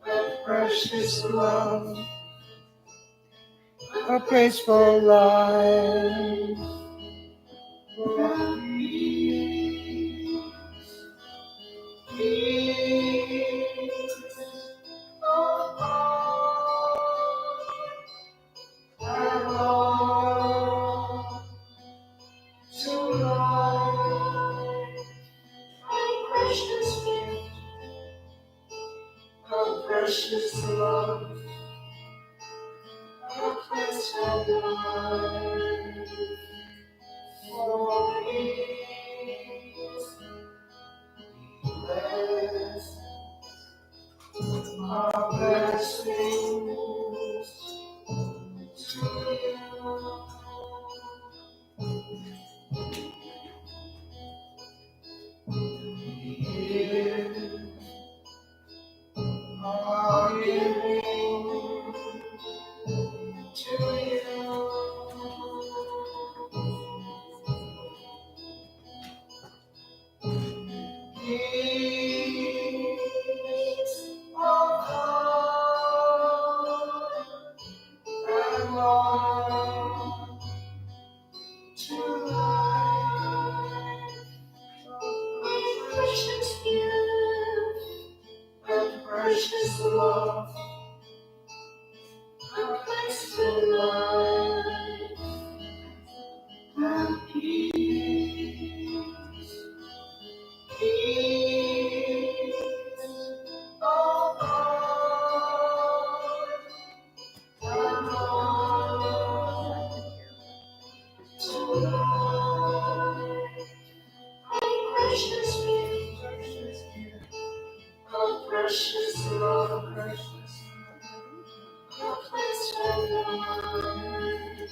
a precious love, a graceful life. For peace, peace of heart and on to life. A precious gift, a precious love, a blessed life. For peace, bless my blessings to you. Give our giving to you. Peace of heart and on to life. A precious gift, a precious love, a blessed life, and peace, peace of heart and on to life. A precious gift, a precious love, precious, a blessed life.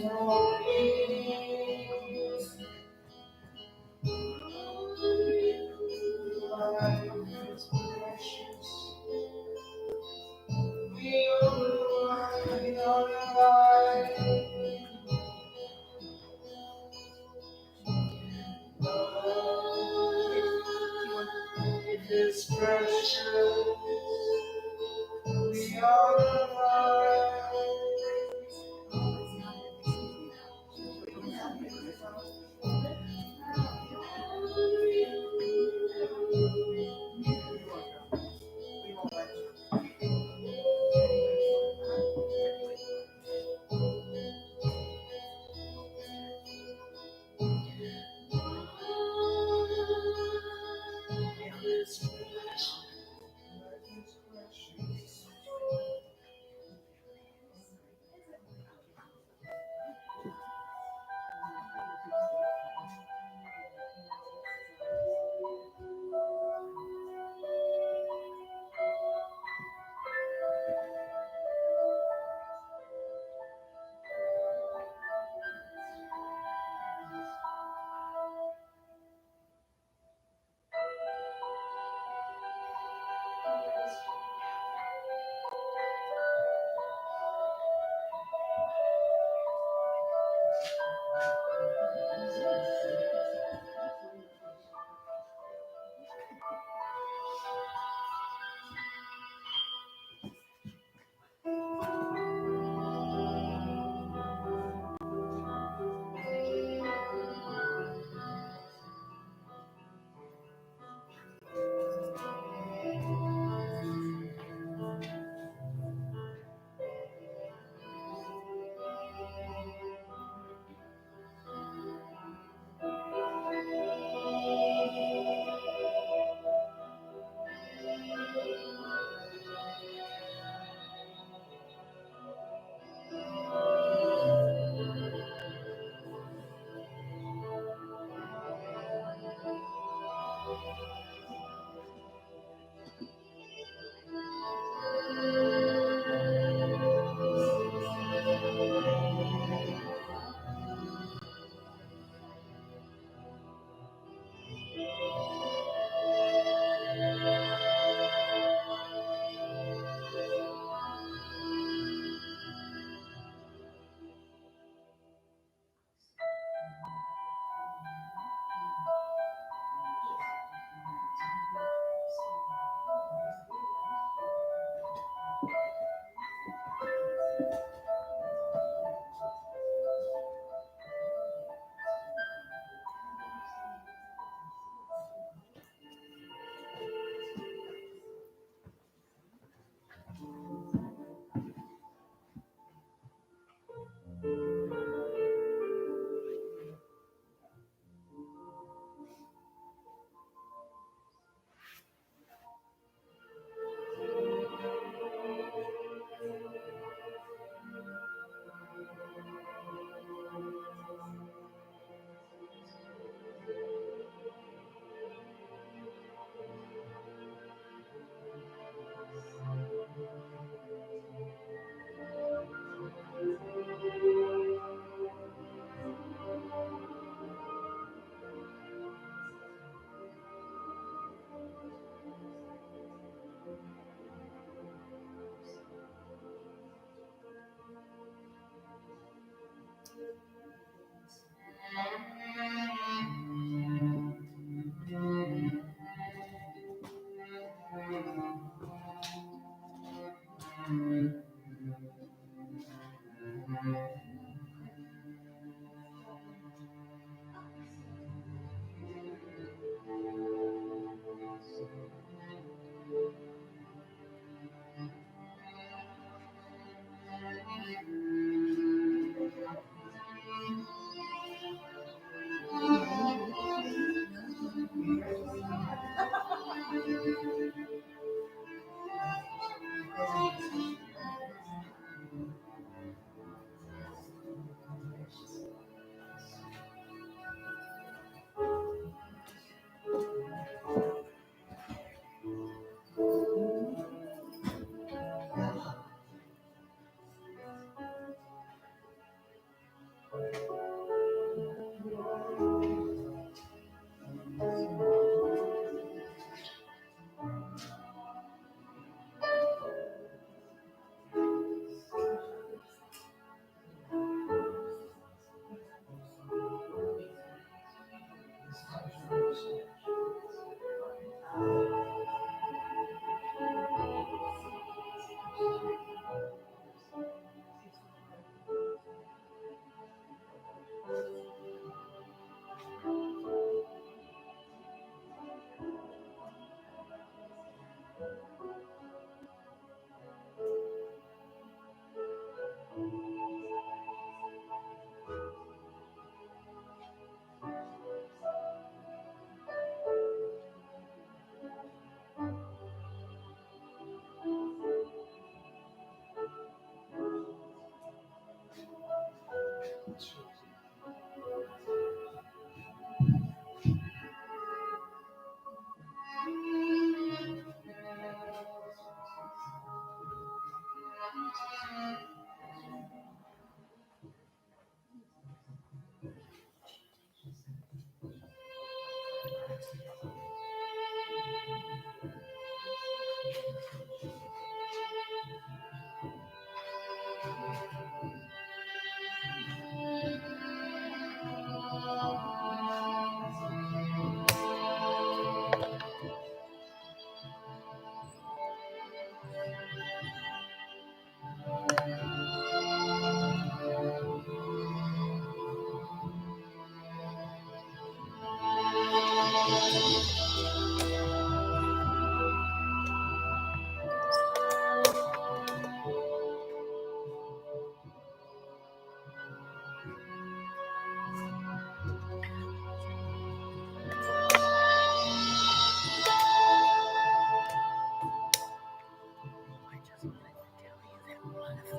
For peace, life is precious. We are alive. Life is precious. We are alive. Life is precious.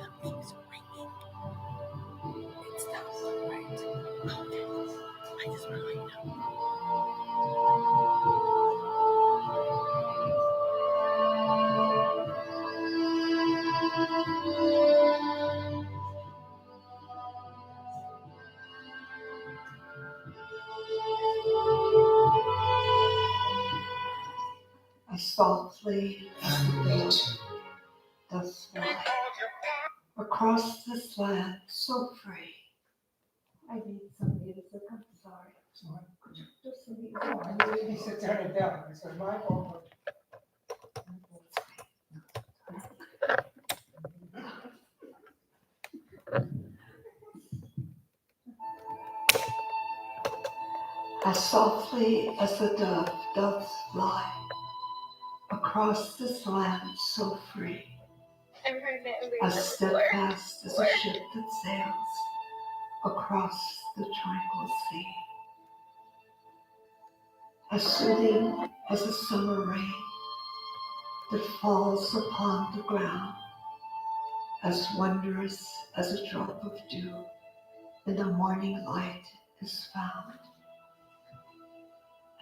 Something's ringing. It's the right. Okay. I just want to let you know. As softly as the dove does fly across this land so free. I need somebody to sing. I'm sorry. Could you just sing it? Oh, I need you to turn it down. It's my fault. As softly as the dove does fly across this land so free. As steadfast as a ship that sails across the tranquil sea. As soothing as a summer rain that falls upon the ground. As wondrous as a drop of dew in the morning light is found.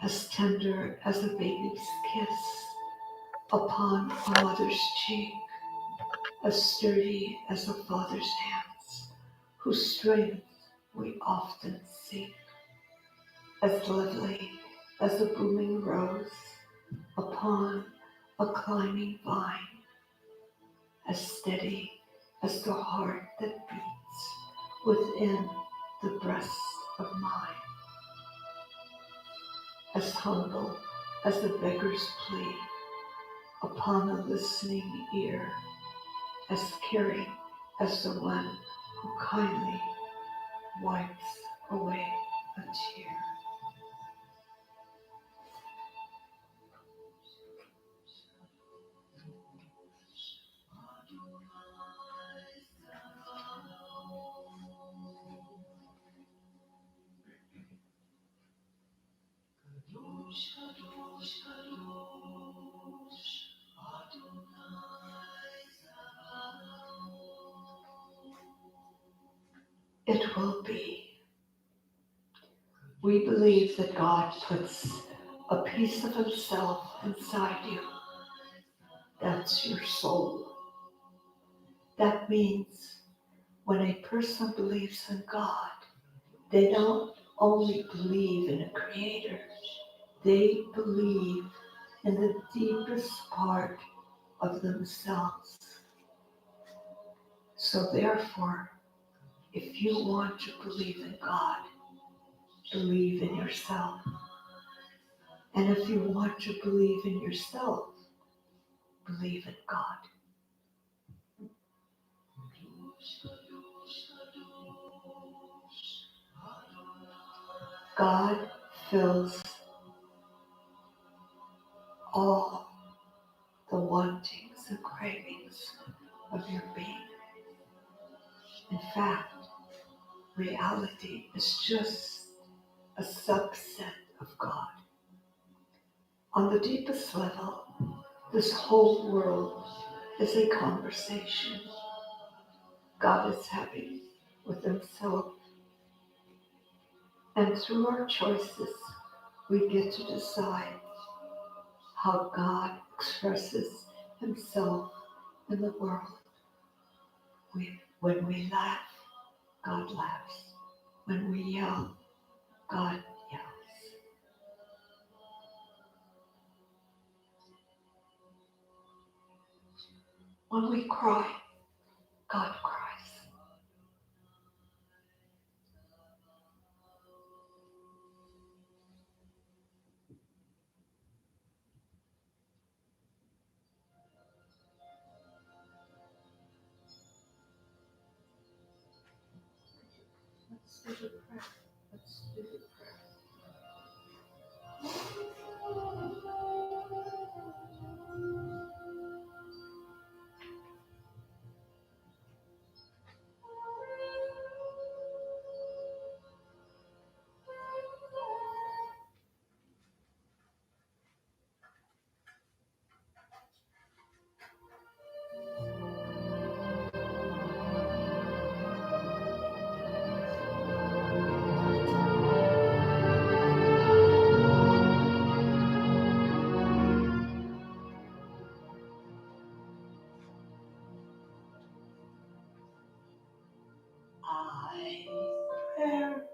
As tender as a baby's kiss upon a mother's cheek. As sturdy as a father's hands, whose strength we often seek. As lovely as a blooming rose upon a climbing vine. As steady as the heart that beats within the breast of mine. As humble as the beggar's plea upon a listening ear. As caring as the one who kindly wipes away a tear. It will be. We believe that God puts a piece of himself inside you. That's your soul. That means when a person believes in God, they don't only believe in a creator, they believe in the deepest part of themselves. So therefore, if you want to believe in God, believe in yourself. And if you want to believe in yourself, believe in God. God fills all the wantings and cravings of your being. In fact, reality is just a subset of God. On the deepest level, this whole world is a conversation God is having with himself. And through our choices, we get to decide how God expresses himself in the world. When we laugh, God laughs. When we yell, God yells. When we cry, God cries. Let's do the prayer. Let's do the prayer. prayer.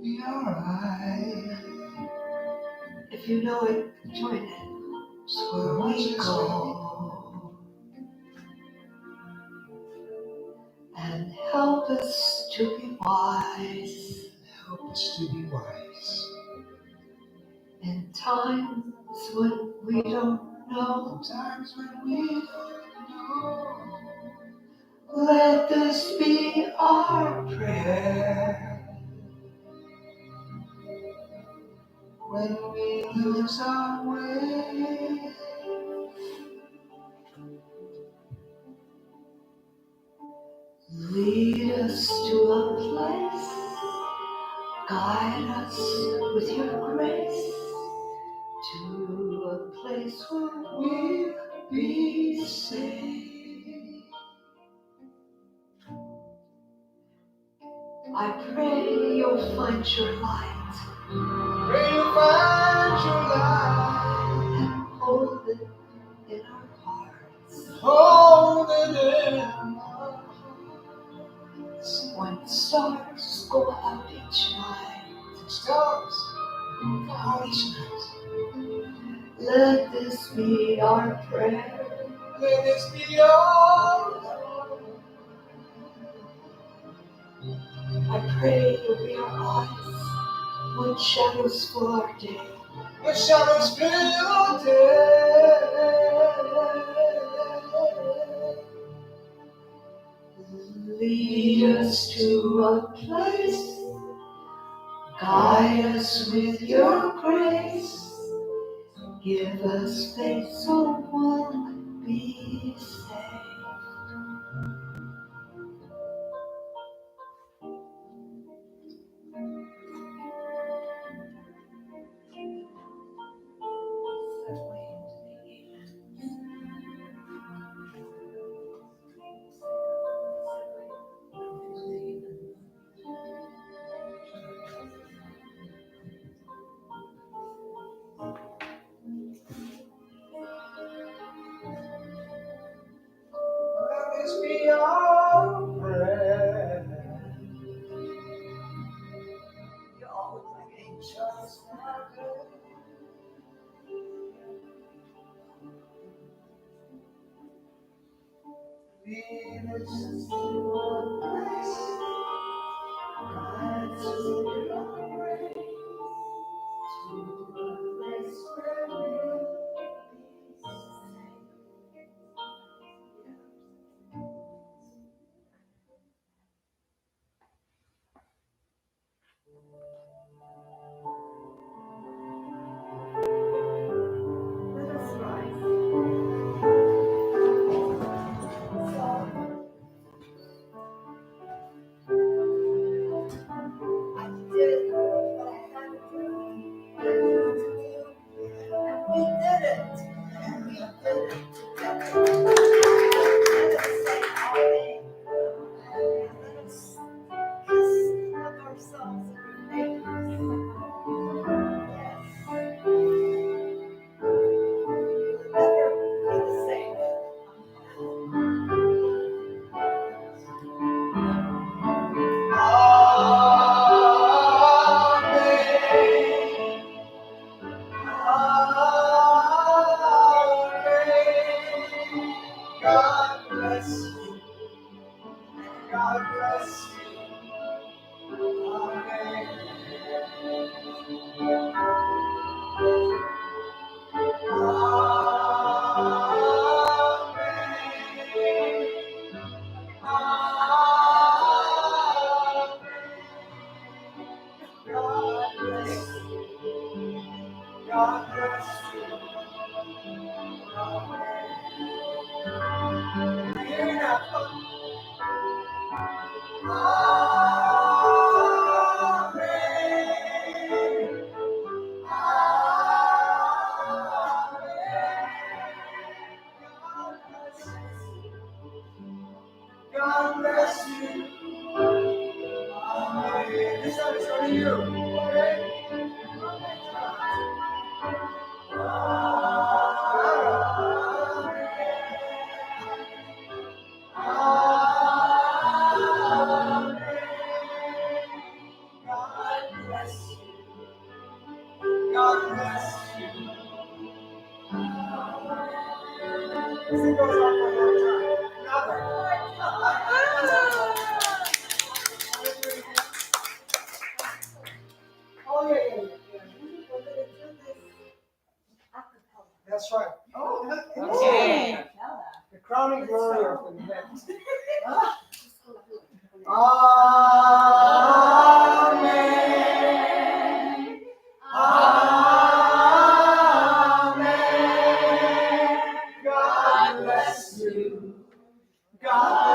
Be alright. If you know it, join in. It's where we go. And help us to be wise. Help us to be wise. In times when we don't know, Times when we don't know. let this be our prayer. When we lose our way. Lead us to a place, guide us with your grace, to a place where we'll be safe. I pray you'll find your light Pray you find your light. and hold it in our hearts. Hold it in our hearts. When stars go out each night, Stars out each night. let this be our prayer. Let this be yours. I pray you'll be our eyes when shadows fill our day. The shadows fill our day. Lead us to a place, guide us with your grace. Give us faith so we'll be safe. Let this be our prayer. You all look like angels. Lead us to a place, guide us with your grace, to a place where we'll be Let us rise. I did what I had to do. What I had to do. And we did it. And we did it together. Let us say amen. And let us hug ourselves in our neighbors. Yes. You'll never be the same. God bless you. God bless you. Amen. God bless you. God bless you. Hear it now. God bless you. Amen. This time it's for you. Okay? Amen. Amen. Amen. God bless you. God